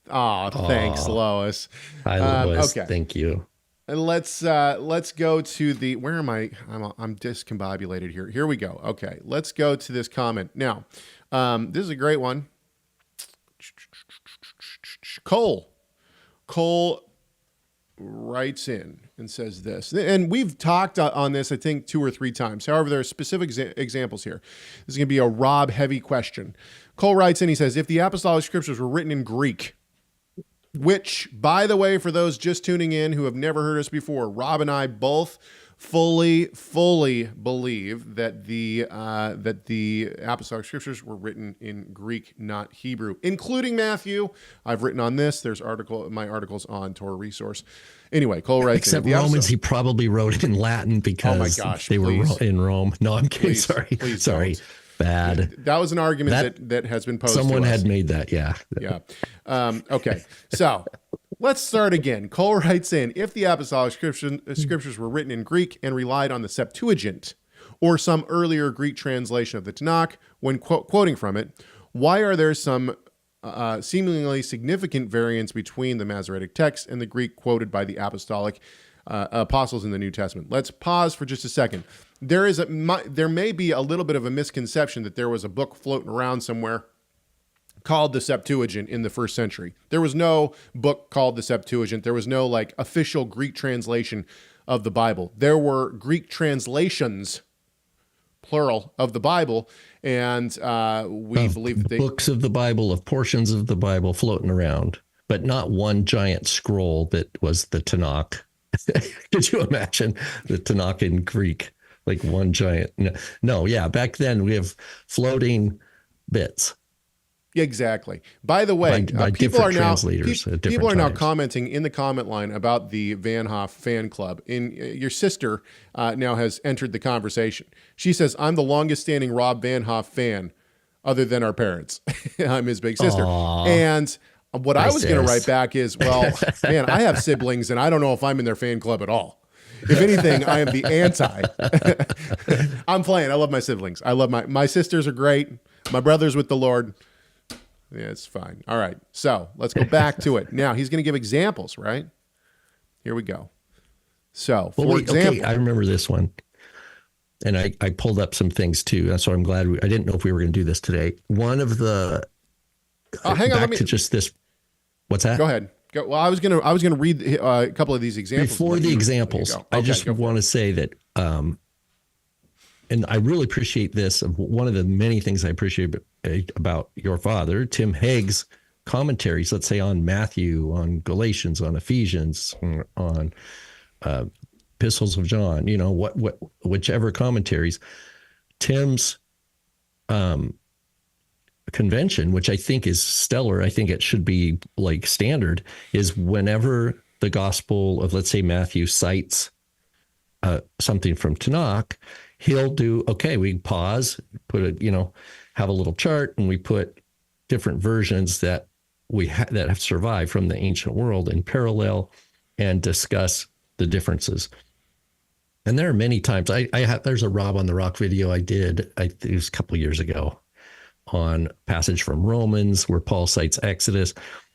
Thanks, Lois. Hi, Lois. Okay. Thank you. And let's go to the, where am I? I'm discombobulated here. Here we go. Okay, let's go to this comment. Now, this is a great one. Cole writes in and says this, and we've talked on this, I think, 2 or 3 times. However, there are specific examples here. This is going to be a Rob heavy question. Cole writes in, he says, if the apostolic scriptures were written in Greek, which, by the way, for those just tuning in who have never heard us before, Rob and I both fully believe that the apostolic scriptures were written in Greek, not Hebrew, including Matthew. I've written on this. There's my articles on Torah Resource. Anyway, Cole writes, except Romans, he probably wrote in Latin because they were in Rome. No, I'm kidding. Sorry. Bad. That was an argument that has been posed. Someone to us. had made that. Yeah. Okay. So let's start again. Cole writes in, if the apostolic scriptures were written in Greek and relied on the Septuagint or some earlier Greek translation of the Tanakh when quoting from it, why are there some seemingly significant variance between the Masoretic text and the Greek quoted by the apostolic apostles in the New Testament? Let's pause for just a second. There may be a little bit of a misconception that there was a book floating around somewhere called the Septuagint in the 1st century. There was no book called the Septuagint. There was no official Greek translation of the Bible. There were Greek translations, plural, of the Bible, and we believe that books of the Bible, of portions of the Bible floating around, but not one giant scroll that was the Tanakh. Could you imagine the Tanakh in Greek? Like one giant. No, yeah. Back then we have floating bits. Exactly. By the way, by people are now people now commenting in the comment line about the Van Hoff fan club. Your sister now has entered the conversation. She says, "I'm the longest standing Rob Van Hoff fan, other than our parents. I'm his big sister." Aww. And what I was going to write back is, well, man, I have siblings, and I don't know if I'm in their fan club at all. If anything, I am the anti. I'm playing. I love my siblings. I love my sisters are great. My brother's with the Lord. Yeah, it's fine. All right. So let's go back to it. Now he's going to give examples, right? Here we go. So for example, I remember this one. And I pulled up some things too. So I'm glad I didn't know if we were going to do this today. One of the, hang on. to just this. What's that? Go ahead. Go, well, I was gonna read a couple of these examples. Before the examples, I just want to say that, and I really appreciate this. One of the many things I appreciate about your father, Tim Haig's commentaries, let's say on Matthew, on Galatians, on Ephesians, on epistles of John, whichever commentaries, Tim's convention, which I think is stellar, I think it should be like standard, is whenever the gospel of, let's say, Matthew cites something from Tanakh, he'll do, okay, we pause, put have a little chart, and we put different versions that that have survived from the ancient world in parallel and discuss the differences. And there are many times there's a Rob on the Rock video I did, it was a couple of years ago, on passage from Romans where Paul cites Exodus.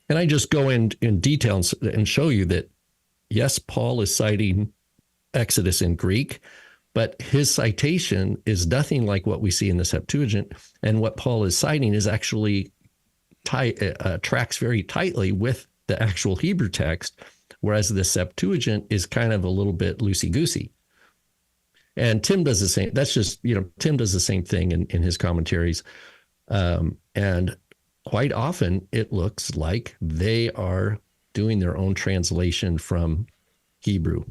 And I just go in detail and show you that, yes, Paul is citing Exodus in Greek, but his citation is nothing like what we see in the Septuagint. And what Paul is citing is actually tracks very tightly with the actual Hebrew text, whereas the Septuagint is kind of a little bit loosey-goosey. And Tim does the same. That's just, Tim does the same thing in his commentaries. And quite often it looks like they are doing their own translation from Hebrew,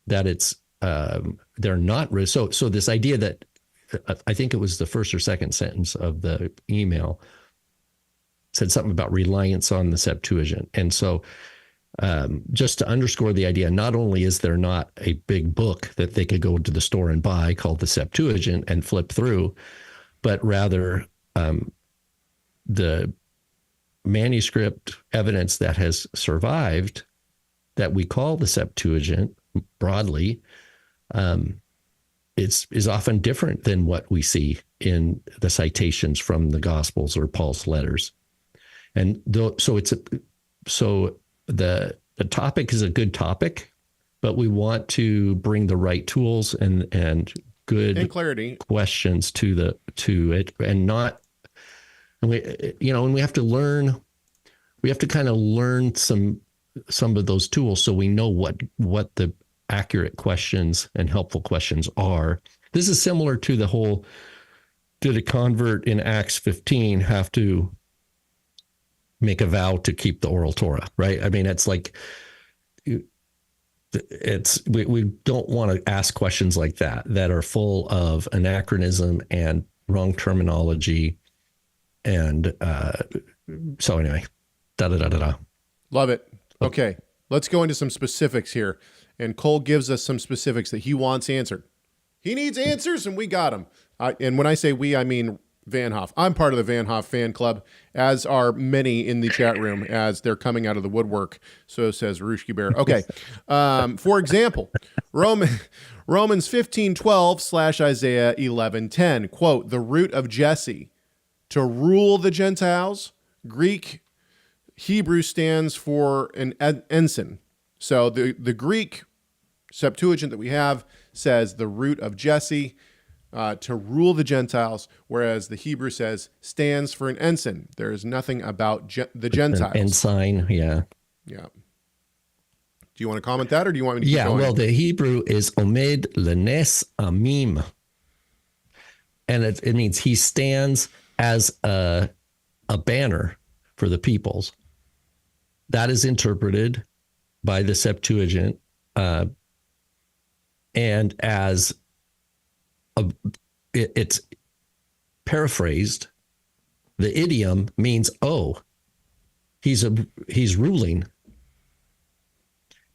that it's, they're not, so this idea that, I think it was the first or second sentence of the email, said something about reliance on the Septuagint. And so just to underscore the idea, not only is there not a big book that they could go to the store and buy called the Septuagint and flip through, but rather the manuscript evidence that has survived that we call the Septuagint broadly is often different than what we see in the citations from the Gospels or Paul's letters. And so the topic is a good topic, but we want to bring the right tools and good and clarity questions to it, and we have to learn. We have to kind of learn some of those tools so we know what the accurate questions and helpful questions are. This is similar to the whole, did a convert in Acts 15 have to make a vow to keep the oral Torah, right? I mean, it's like, we don't want to ask questions like that are full of anachronism and wrong terminology. And so anyway, Love it. Okay, let's go into some specifics here. And Cole gives us some specifics that he wants answered. He needs answers, and we got them. And when I say we, I mean Van Hoff. I'm part of the Van Hoff fan club, as are many in the chat room as they're coming out of the woodwork. So says Rushki Bear. Okay. For example, Romans 15:12 / Isaiah 11:10, quote, the root of Jesse to rule the Gentiles. Greek Hebrew stands for an ensign. So the Greek Septuagint that we have says the root of Jesse to rule the Gentiles, whereas the Hebrew says stands for an ensign. There is nothing about the Gentiles. An ensign, yeah. Yeah. Do you want to comment that, or do you want me to keep going? Well, the Hebrew is omed lenes amim. And it means he stands as a banner for the peoples. That is interpreted by the Septuagint and as it's paraphrased. The idiom means, he's ruling.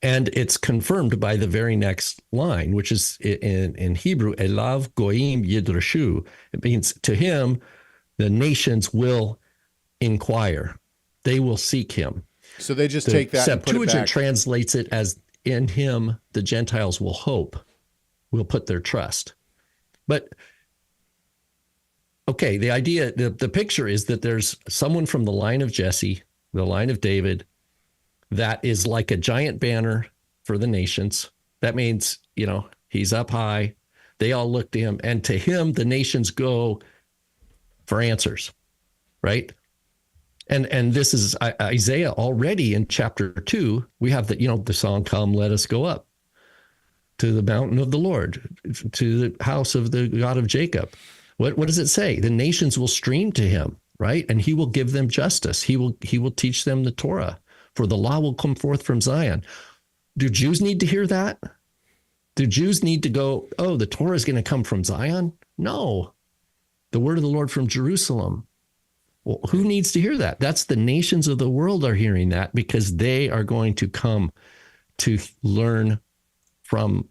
And it's confirmed by the very next line, which is in Hebrew, Elav goyim yidrashu. It means to him, the nations will inquire. They will seek him. So they just take that and put it Septuagint back. translates it as, in him, the Gentiles will hope, will put their trust. But, okay, the idea, the picture is that there's someone from the line of Jesse, the line of David, that is like a giant banner for the nations. That means, he's up high. They all look to him, and to him, the nations go for answers, right? And this is Isaiah already in chapter 2. We have the song, "Come, let us go up to the mountain of the Lord, to the house of the God of Jacob." What does it say? The nations will stream to him, right? And he will give them justice. He will teach them the Torah, for the law will come forth from Zion. Do Jews need to hear that? Do Jews need to go, oh, the Torah is going to come from Zion? No. The word of the Lord from Jerusalem. Well, who needs to hear that? That's the nations of the world are hearing that, because they are going to come to learn from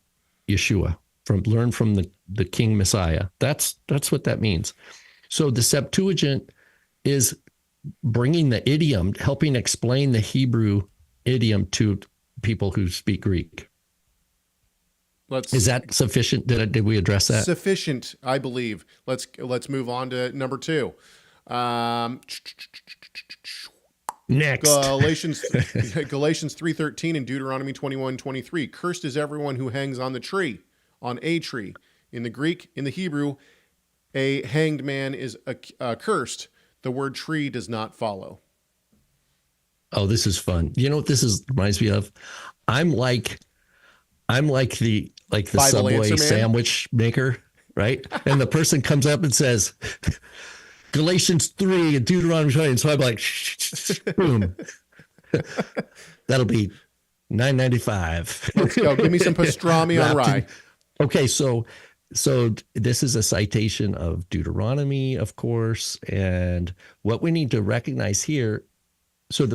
Yeshua, learn from the King Messiah. That's what that means. So the Septuagint is bringing the idiom, helping explain the Hebrew idiom to people who speak Greek. Is that sufficient? Did we address that? Sufficient, I believe. Let's move on to number 2. Next, Galatians 3:13 and Deuteronomy 21:23. Cursed is everyone who hangs on a tree. In the Greek, in the Hebrew, a hanged man is cursed. The word tree does not follow. Oh, this is fun. You know what reminds me of? I'm like the Bible Subway answer man? sandwich maker, right? And the person comes up and says, Galatians 3 and Deuteronomy 20. And so I'm like, boom. That'll be $9.95. Let's go. Give me some pastrami on rye. Okay, so this is a citation of Deuteronomy, of course, and what we need to recognize here. So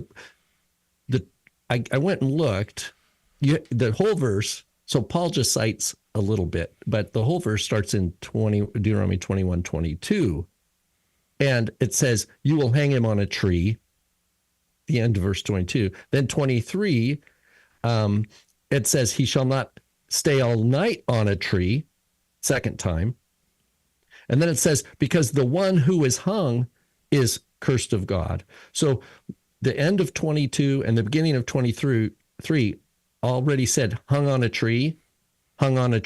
I went and looked. The whole verse. So Paul just cites a little bit, but the whole verse starts in Deuteronomy 21:22. And it says, you will hang him on a tree, the end of verse 22. Then 23, it says, he shall not stay all night on a tree, second time. And then it says, because the one who is hung is cursed of God. So the end of 22 and the beginning of 23 already said hung on a tree. The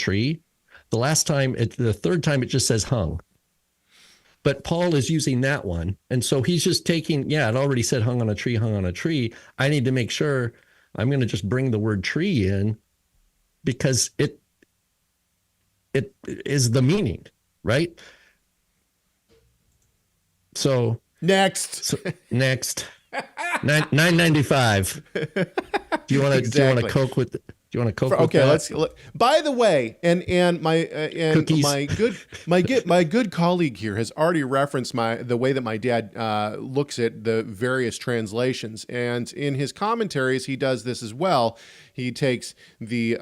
third time it just says hung. But Paul is using that one. And so he's just taking, it already said hung on a tree. I need to make sure I'm going to just bring the word tree in, because it is the meaning, right? So next, $9.95. Do you want to Coke with? Do you want to Coke? Okay, that? By the way, and my good colleague here has already referenced the way that my dad looks at the various translations, and in his commentaries he does this as well. He takes the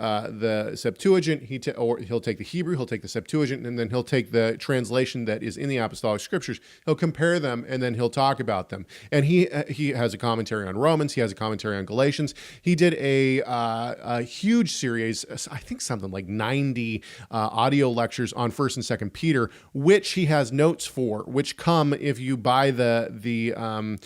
Septuagint, he'll take the Hebrew, he'll take the Septuagint, and then he'll take the translation that is in the Apostolic Scriptures. He'll compare them, and then he'll talk about them. And he has a commentary on Romans. He has a commentary on Galatians. He did a huge series, I think something like 90 audio lectures on 1st and 2nd Peter, which he has notes for, which come if you buy the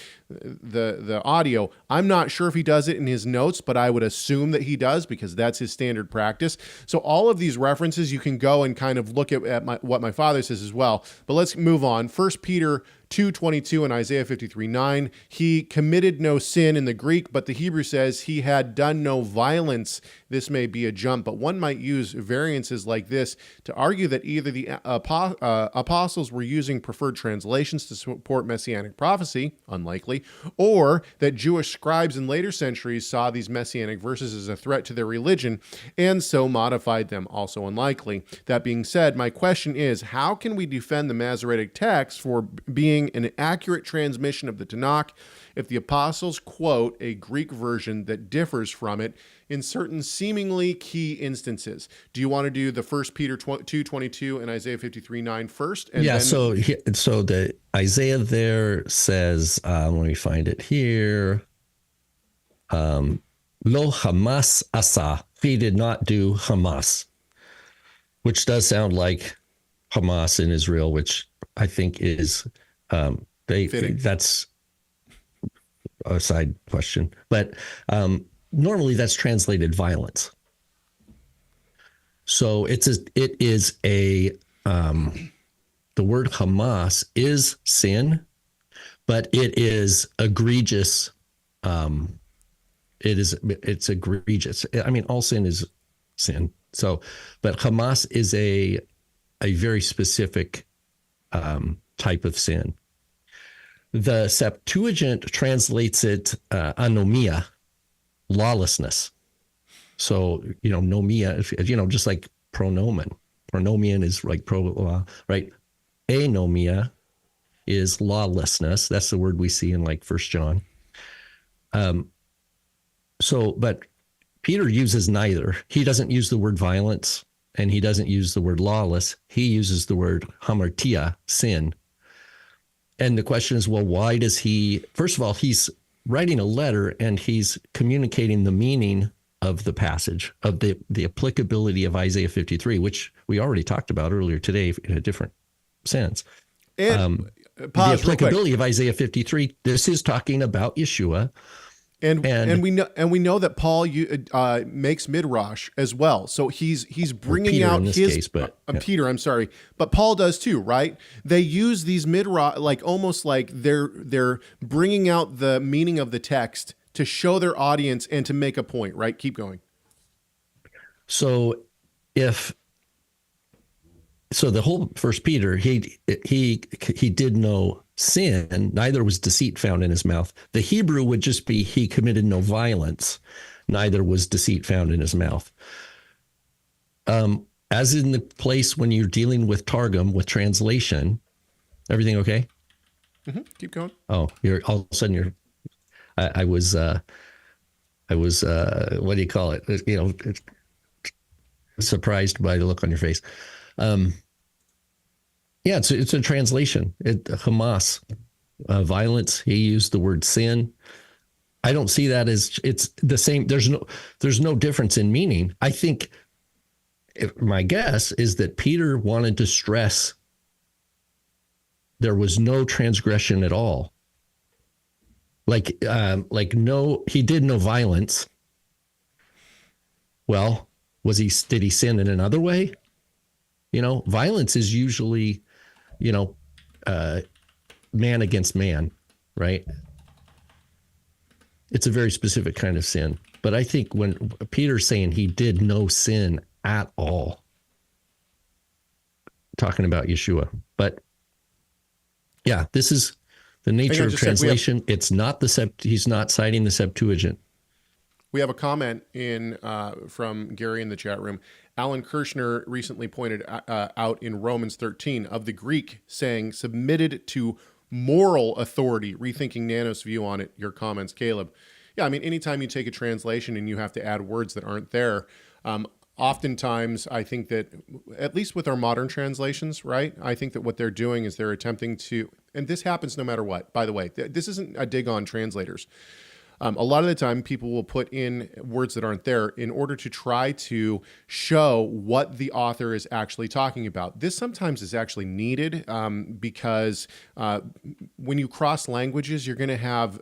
audio. I'm not sure if he does it in his notes, but I would assume that he does, because that's his standard practice. So all of these references, you can go and kind of look at what my father says as well. But let's move on. 1 Peter 2:22 and Isaiah 53:9. He committed no sin in the Greek, but the Hebrew says he had done no violence. This may be a jump, but one might use variances like this to argue that either the apostles were using preferred translations to support messianic prophecy, unlikely, or that Jewish scribes in later centuries saw these messianic verses as a threat to their religion and so modified them, also unlikely. That being said, my question is, how can we defend the Masoretic text for being an accurate transmission of the Tanakh if the apostles quote a Greek version that differs from it in certain seemingly key instances? Do you want to do the 1 Peter 2:22 and Isaiah 53:9 first? And then... So the Isaiah there says, let me find it here. Lo Hamas asa, he did not do Hamas, which does sound like Hamas in Israel, which I think is that's a side question, but normally that's translated violence. So it is the word Hamas is sin, but it is egregious. It's egregious. I mean, all sin is sin. So, but Hamas is a very specific type of sin. The Septuagint translates it anomia, lawlessness. So, nomia, just like pronomen. Pronomian is like pro-law, right? Anomia is lawlessness. That's the word we see in like 1 John. But Peter uses neither. He doesn't use the word violence, and he doesn't use the word lawless. He uses the word hamartia, sin. And the question is, well, why does he? First of all, he's writing a letter, and he's communicating the meaning of the passage, of the applicability of Isaiah 53, which we already talked about earlier today in a different sense. And the applicability of Isaiah 53, this is talking about Yeshua. And we know that Paul makes midrash as well. So he's bringing out his Peter. I'm sorry, but Paul does too, right? They use these midrash almost like they're bringing out the meaning of the text to show their audience and to make a point, right? Keep going. So the whole First Peter, he did no sin, neither was deceit found in his mouth. The Hebrew would just be he committed no violence, neither was deceit found in his mouth. As in the place when you're dealing with Targum, with translation, everything okay? Mm-hmm. Keep going. Oh, you're all of a sudden I was what do you call it? Surprised by the look on your face. Yeah, it's a translation. Hamas, violence. He used the word sin. I don't see that as it's the same. There's no difference in meaning. I think my guess is that Peter wanted to stress there was no transgression at all. He did no violence. Well, did he sin in another way? Violence is usually, man against man, right? It's a very specific kind of sin. But I think when Peter's saying he did no sin at all, talking about Yeshua. But yeah, this is the nature of translation. It's not he's not citing the Septuagint. We have a comment from Gary in the chat room. Alan Kirshner recently pointed out in Romans 13 of the Greek saying submitted to moral authority, rethinking Nanos' view on it. Your comments, Caleb. Yeah, I mean, anytime you take a translation and you have to add words that aren't there, oftentimes I think that, at least with our modern translations, right, I think that what they're doing is they're attempting to, and this happens no matter what, by the way, this isn't a dig on translators. A lot of the time, people will put in words that aren't there in order to try to show what the author is actually talking about. This sometimes is actually needed because when you cross languages, you're going to have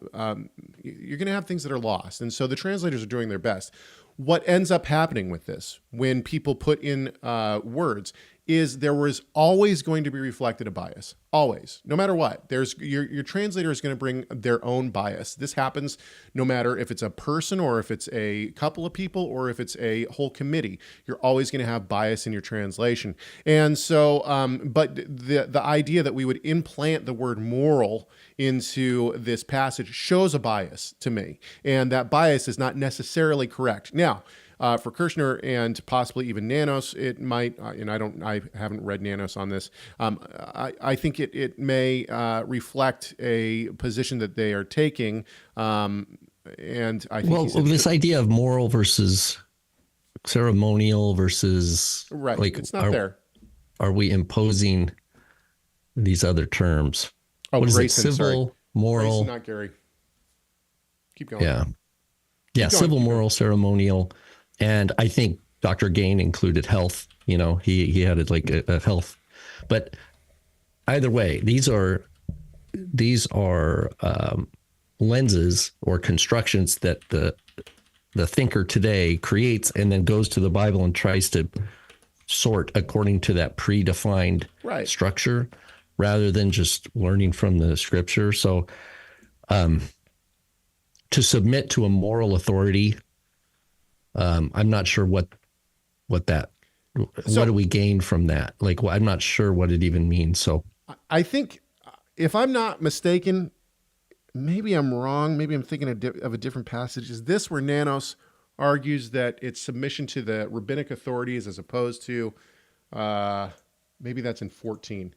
things that are lost, and so the translators are doing their best. What ends up happening with this, when people put in words, is there was always going to be reflected a bias. Always. No matter what. Your translator is going to bring their own bias. This happens no matter if it's a person or if it's a couple of people or if it's a whole committee. You're always going to have bias in your translation. And so, but the idea that we would implant the word moral into this passage shows a bias to me. And that bias is not necessarily correct. Now, for Kirshner and possibly even Nanos, it might, and I haven't read Nanos on this. I think it may reflect a position that they are taking, and I think this idea of moral versus ceremonial versus right, it's not there. Are we imposing these other terms? Oh, what is Grayson, it? Civil, moral, Grayson, not Gary. Keep going. Yeah. Civil, moral, ceremonial. And I think Dr. Gain included health. He had a health. But either way, these are lenses or constructions that the thinker today creates and then goes to the Bible and tries to sort according to that predefined structure. rather than just learning from the scripture. So to submit to a moral authority, I'm not sure what what do we gain from that? Like, I'm not sure what it even means. So I think, if I'm not mistaken, maybe I'm wrong. Maybe I'm thinking of a different passage. Is this where Nanos argues that it's submission to the rabbinic authorities as opposed to, maybe that's in 14.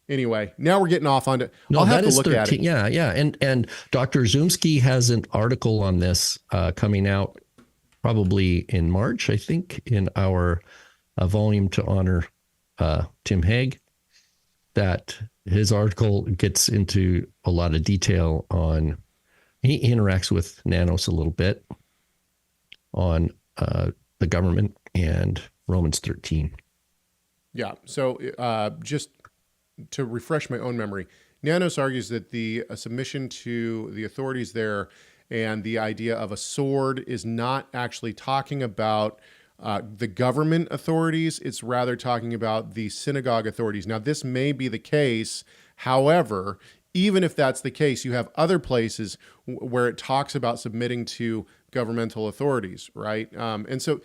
Anyway, now we're getting off on it. No, I'll have to is look 13. at it. Yeah, yeah. And Dr. Zumsky has an article on this coming out probably in March, I think, in our volume to honor Tim Hague, that his article gets into a lot of detail on, he interacts with Nanos a little bit on the government and Romans 13. Yeah. So just to refresh my own memory, Nanos argues that the submission to the authorities there and the idea of a sword is not actually talking about the government authorities. It's rather talking about the synagogue authorities. Now, this may be the case. However, even if that's the case, you have other places where it talks about submitting to governmental authorities, right? And so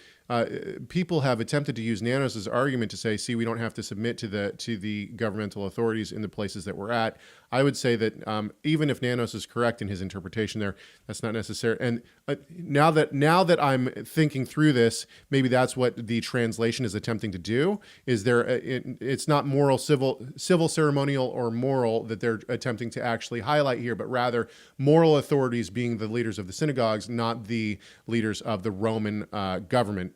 people have attempted to use Nanos' argument to say, see, we don't have to submit to the governmental authorities in the places that we're at. I would say that even if Nanos is correct in his interpretation there, that's not necessary. And now that I'm thinking through this, maybe that's what the translation is attempting to do. Is there? It's not moral, civil, ceremonial, or moral that they're attempting to actually highlight here, but rather moral authorities being the leaders of the synagogues, not the leaders of the Roman government.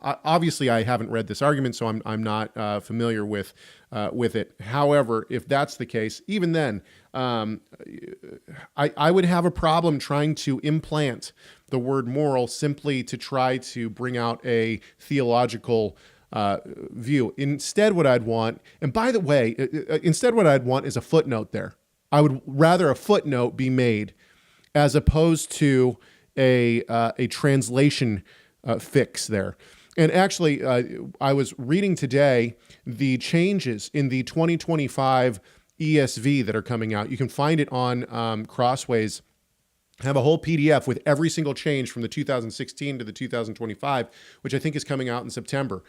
Obviously I haven't read this argument, so I'm not familiar with it. However, if that's the case, even then, I would have a problem trying to implant the word moral simply to try to bring out a theological view. Instead, what I'd want, and by the way, what I'd want is a footnote there. I would rather a footnote be made as opposed to a translation fix there. And actually, I was reading today the changes in the 2025 ESV that are coming out. You can find it on Crossways. I have a whole PDF with every single change from the 2016 to the 2025, which I think is coming out in September.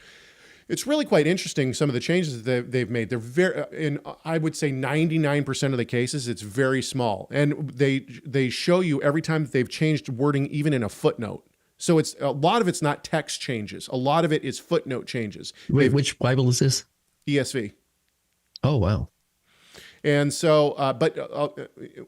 It's really quite interesting, some of the changes that they've made. They're very, in I would say 99% of the cases, it's very small. And they show you every time that they've changed wording, even in a footnote. So it's a lot of it's not text changes. A lot of it is footnote changes. Wait, which Bible is this? ESV. Oh, wow. And so,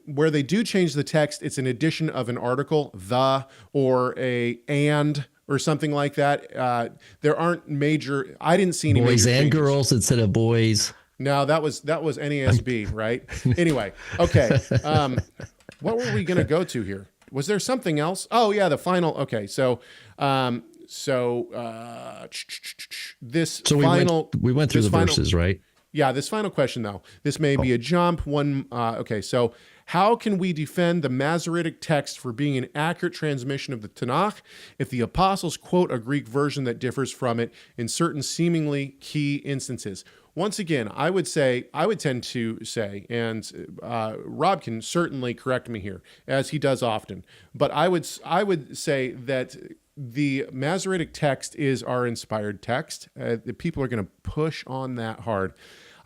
where they do change the text, it's an addition of an article, the, or a and, or something like that. There aren't major. I didn't see any boys major and changes. girls instead of boys. No, that was NASB, right? Anyway, okay. What were we going to go to here? Was there something else? Oh yeah, the final. Okay, so this So final. we went through the verses, right? Yeah, this final question though. This may be a jump. Okay, so how can we defend the Masoretic text for being an accurate transmission of the Tanakh if the apostles quote a Greek version that differs from it in certain seemingly key instances? Once again, I would tend to say, and Rob can certainly correct me here, as he does often, but I would say that the Masoretic text is our inspired text. The people are going to push on that hard.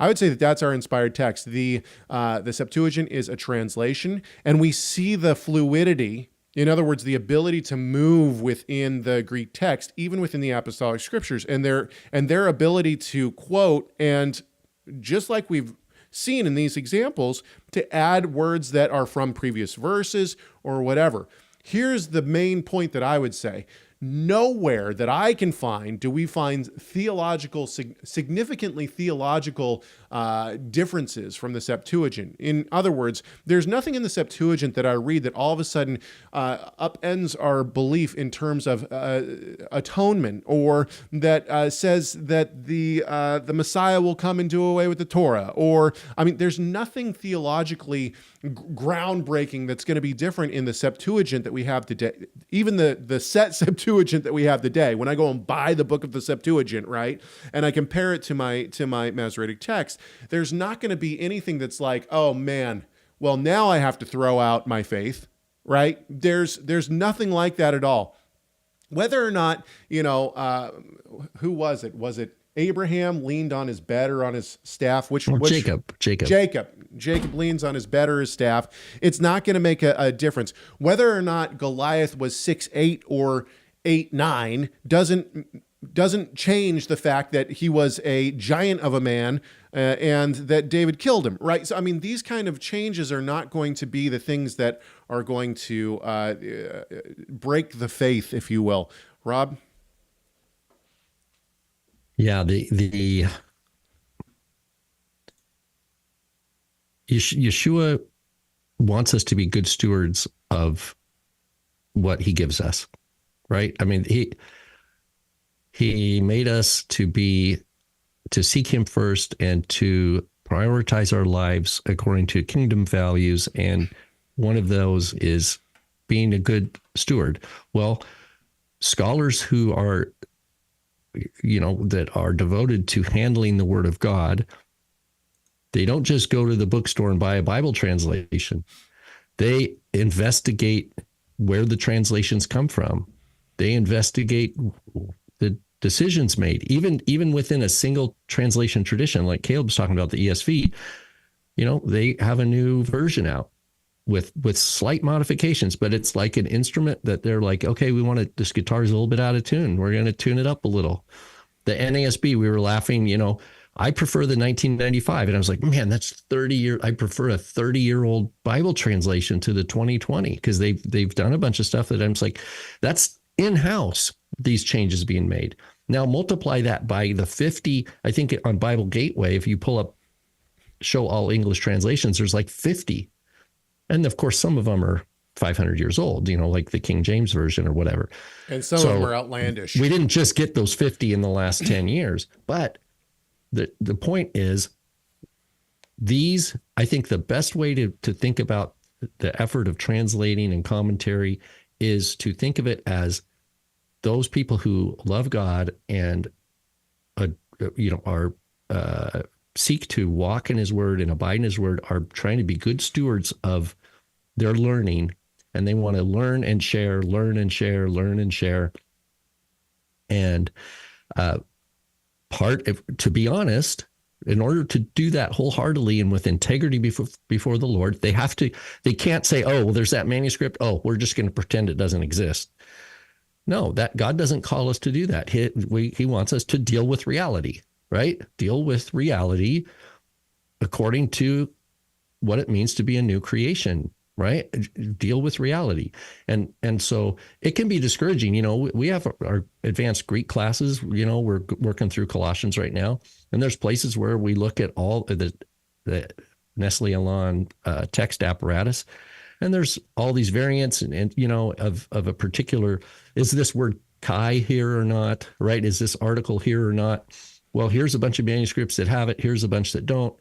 I would say that that's our inspired text. The Septuagint is a translation, and we see the fluidity. In other words, the ability to move within the Greek text, even within the apostolic scriptures, and their ability to quote, and just like we've seen in these examples, to add words that are from previous verses or whatever. Here's the main point that I would say. Nowhere that I can find do we find significantly theological differences from the Septuagint. In other words, there's nothing in the Septuagint that I read that all of a sudden upends our belief in terms of atonement, or that says that the Messiah will come and do away with the Torah. Or, I mean, there's nothing theologically groundbreaking that's going to be different in the Septuagint that we have today. Even the set Septuagint Septuagint that we have today. When I go and buy the book of the Septuagint, right, and I compare it to my Masoretic text, there's not going to be anything that's like, oh man, well now I have to throw out my faith, right? There's nothing like that at all. Whether or not, who was it? Was it Abraham leaned on his bed or on his staff? Which Jacob leans on his bed or his staff. It's not going to make a difference. Whether or not Goliath was 6'8" or 8'9" doesn't change the fact that he was a giant of a man and that David killed him, right? So, I mean, these kind of changes are not going to be the things that are going to break the faith, if you will. Rob? Yeah, the Yeshua wants us to be good stewards of what he gives us, right? I mean, he made us to seek him first and to prioritize our lives according to kingdom values. And one of those is being a good steward. Well, scholars who are, that are devoted to handling the word of God, they don't just go to the bookstore and buy a Bible translation. They investigate where the translations come from. They investigate the decisions made, even within a single translation tradition, like Caleb's talking about the ESV. They have a new version out with slight modifications, but it's like an instrument that they're like, okay, this guitar is a little bit out of tune. We're going to tune it up a little. The NASB, we were laughing, I prefer the 1995. And I was like, man, that's 30 years. I prefer a 30-year-old Bible translation to the 2020 because they've done a bunch of stuff that I'm just like, that's in-house, these changes being made. Now multiply that by the 50, I think on Bible Gateway, if you pull up, show all English translations, there's like 50. And of course, some of them are 500 years old, like the King James Version or whatever. And some of them are outlandish. We didn't just get those 50 in the last 10 years. But the point is, I think the best way to think about the effort of translating and commentary is to think of it as those people who love God and, seek to walk in his word and abide in his word are trying to be good stewards of their learning, and they want to learn and share, learn and share, learn and share. And to be honest, in order to do that wholeheartedly and with integrity before the Lord, they can't say, oh, well, there's that manuscript. Oh, we're just going to pretend it doesn't exist. No, that God doesn't call us to do that. He wants us to deal with reality, right? Deal with reality according to what it means to be a new creation, right? Deal with reality. And so it can be discouraging. We have our advanced Greek classes, we're working through Colossians right now. And there's places where we look at all the Nestle Aland text apparatus. And there's all these variants and of a particular, is this word Kai here or not, right? Is this article here or not? Well, here's a bunch of manuscripts that have it. Here's a bunch that don't.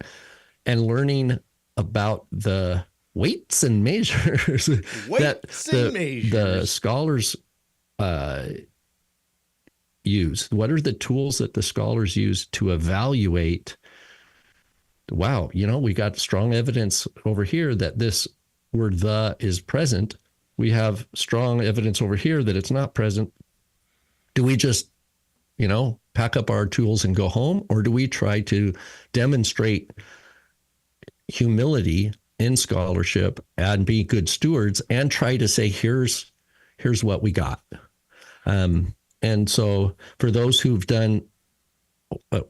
And learning about the weights and measures the scholars use. What are the tools that the scholars use to evaluate? Wow, we got strong evidence over here that this word "the" is present. We have strong evidence over here that it's not present. Do we just, pack up our tools and go home? Or do we try to demonstrate humility in scholarship and be good stewards and try to say, here's what we got? And so for those who've done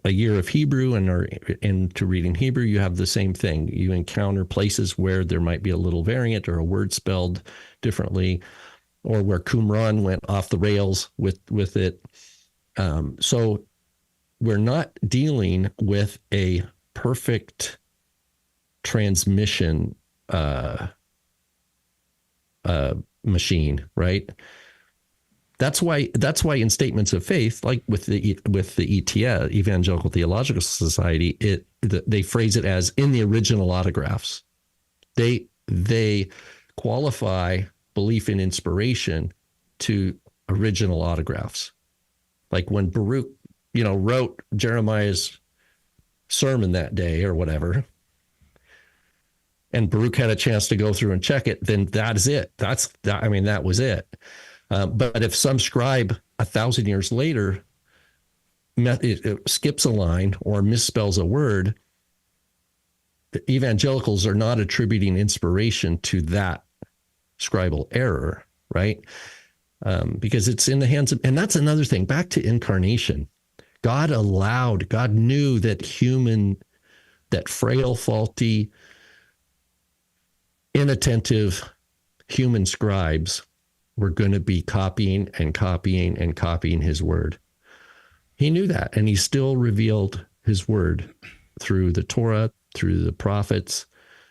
a year of Hebrew and are into reading Hebrew, you have the same thing. You encounter places where there might be a little variant or a word spelled differently, or where Qumran went off the rails with it. So we're not dealing with a perfect transmission machine, right? That's why in statements of faith, like with the ETS, Evangelical Theological Society, they phrase it as in the original autographs. They qualify belief in inspiration to original autographs. Like when Baruch, wrote Jeremiah's sermon that day or whatever, and Baruch had a chance to go through and check it, then that is it. That was it. But if some scribe 1,000 years later it skips a line or misspells a word, the evangelicals are not attributing inspiration to that scribal error, right? Because it's in the hands of, and that's another thing, back to incarnation. God knew that frail, faulty, inattentive human scribes were going to be copying and copying and copying his word. He knew that, and he still revealed his word through the Torah, through the prophets,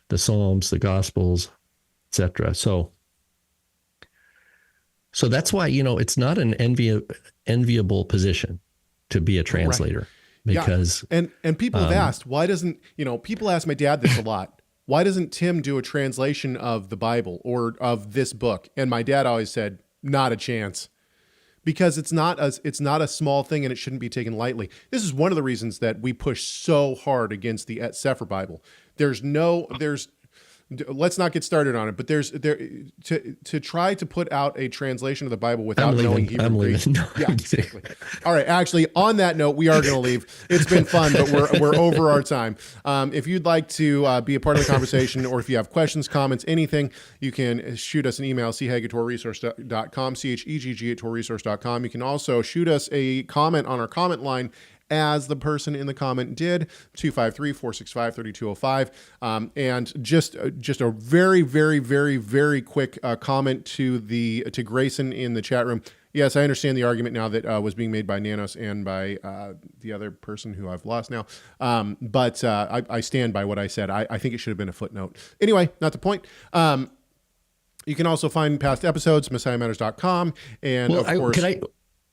the Psalms, the Gospels, etc. So that's why, it's not an enviable position to be a translator. Right. Because and people have asked, why doesn't, people ask my dad this a lot. Why doesn't Tim do a translation of the Bible or of this book? And my dad always said, not a chance. Because it's not a small thing and it shouldn't be taken lightly. This is one of the reasons that we push so hard against the Et Sefer Bible. Let's not get started on it, but to try to put out a translation of the Bible without knowing Hebrew. I'm leaving. No, yeah, exactly. All right. Actually, on that note, we are going to leave. It's been fun, but we're over our time. If you'd like to be a part of the conversation, or if you have questions, comments, anything, you can shoot us an email, chegg@torahresource.com, chegg@torahresource.com. You can also shoot us a comment on our comment line, as the person in the comment did, 253-465-3205. And just a very, very, very, very quick comment to Grayson in the chat room. Yes, I understand the argument now that was being made by Nanos and by the other person who I've lost now. But I stand by what I said. I think it should have been a footnote. Anyway, not the point. You can also find past episodes, messiahmatters.com. And of course, can I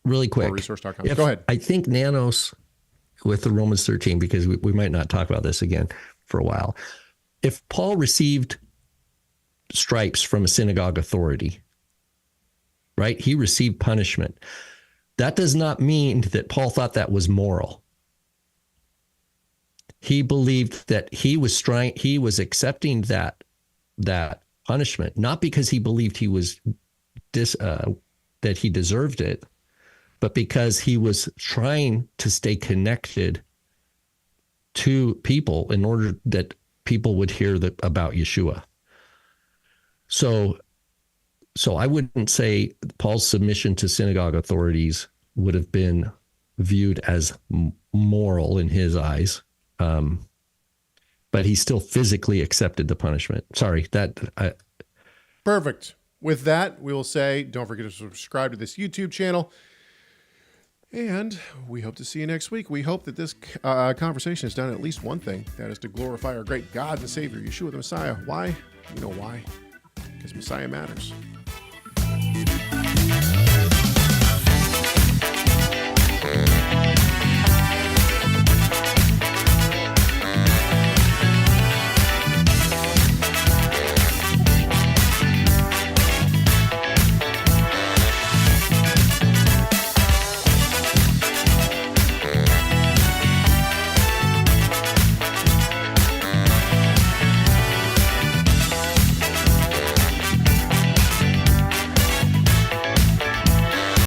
really quick? Resource.com. Go ahead. I think Nanos, with the Romans 13, because we might not talk about this again for a while. If Paul received stripes from a synagogue authority, right? He received punishment. That does not mean that Paul thought that was moral. He believed that he was accepting that punishment, not because he believed he was that he deserved it, but because he was trying to stay connected to people in order that people would hear about Yeshua. So I wouldn't say Paul's submission to synagogue authorities would have been viewed as moral in his eyes, but he still physically accepted the punishment. Sorry, Perfect. With that, we will say, don't forget to subscribe to this YouTube channel. And we hope to see you next week. We hope that this conversation has done at least one thing, that is to glorify our great God and Savior, Yeshua the Messiah. Why? You know why? Because Messiah matters.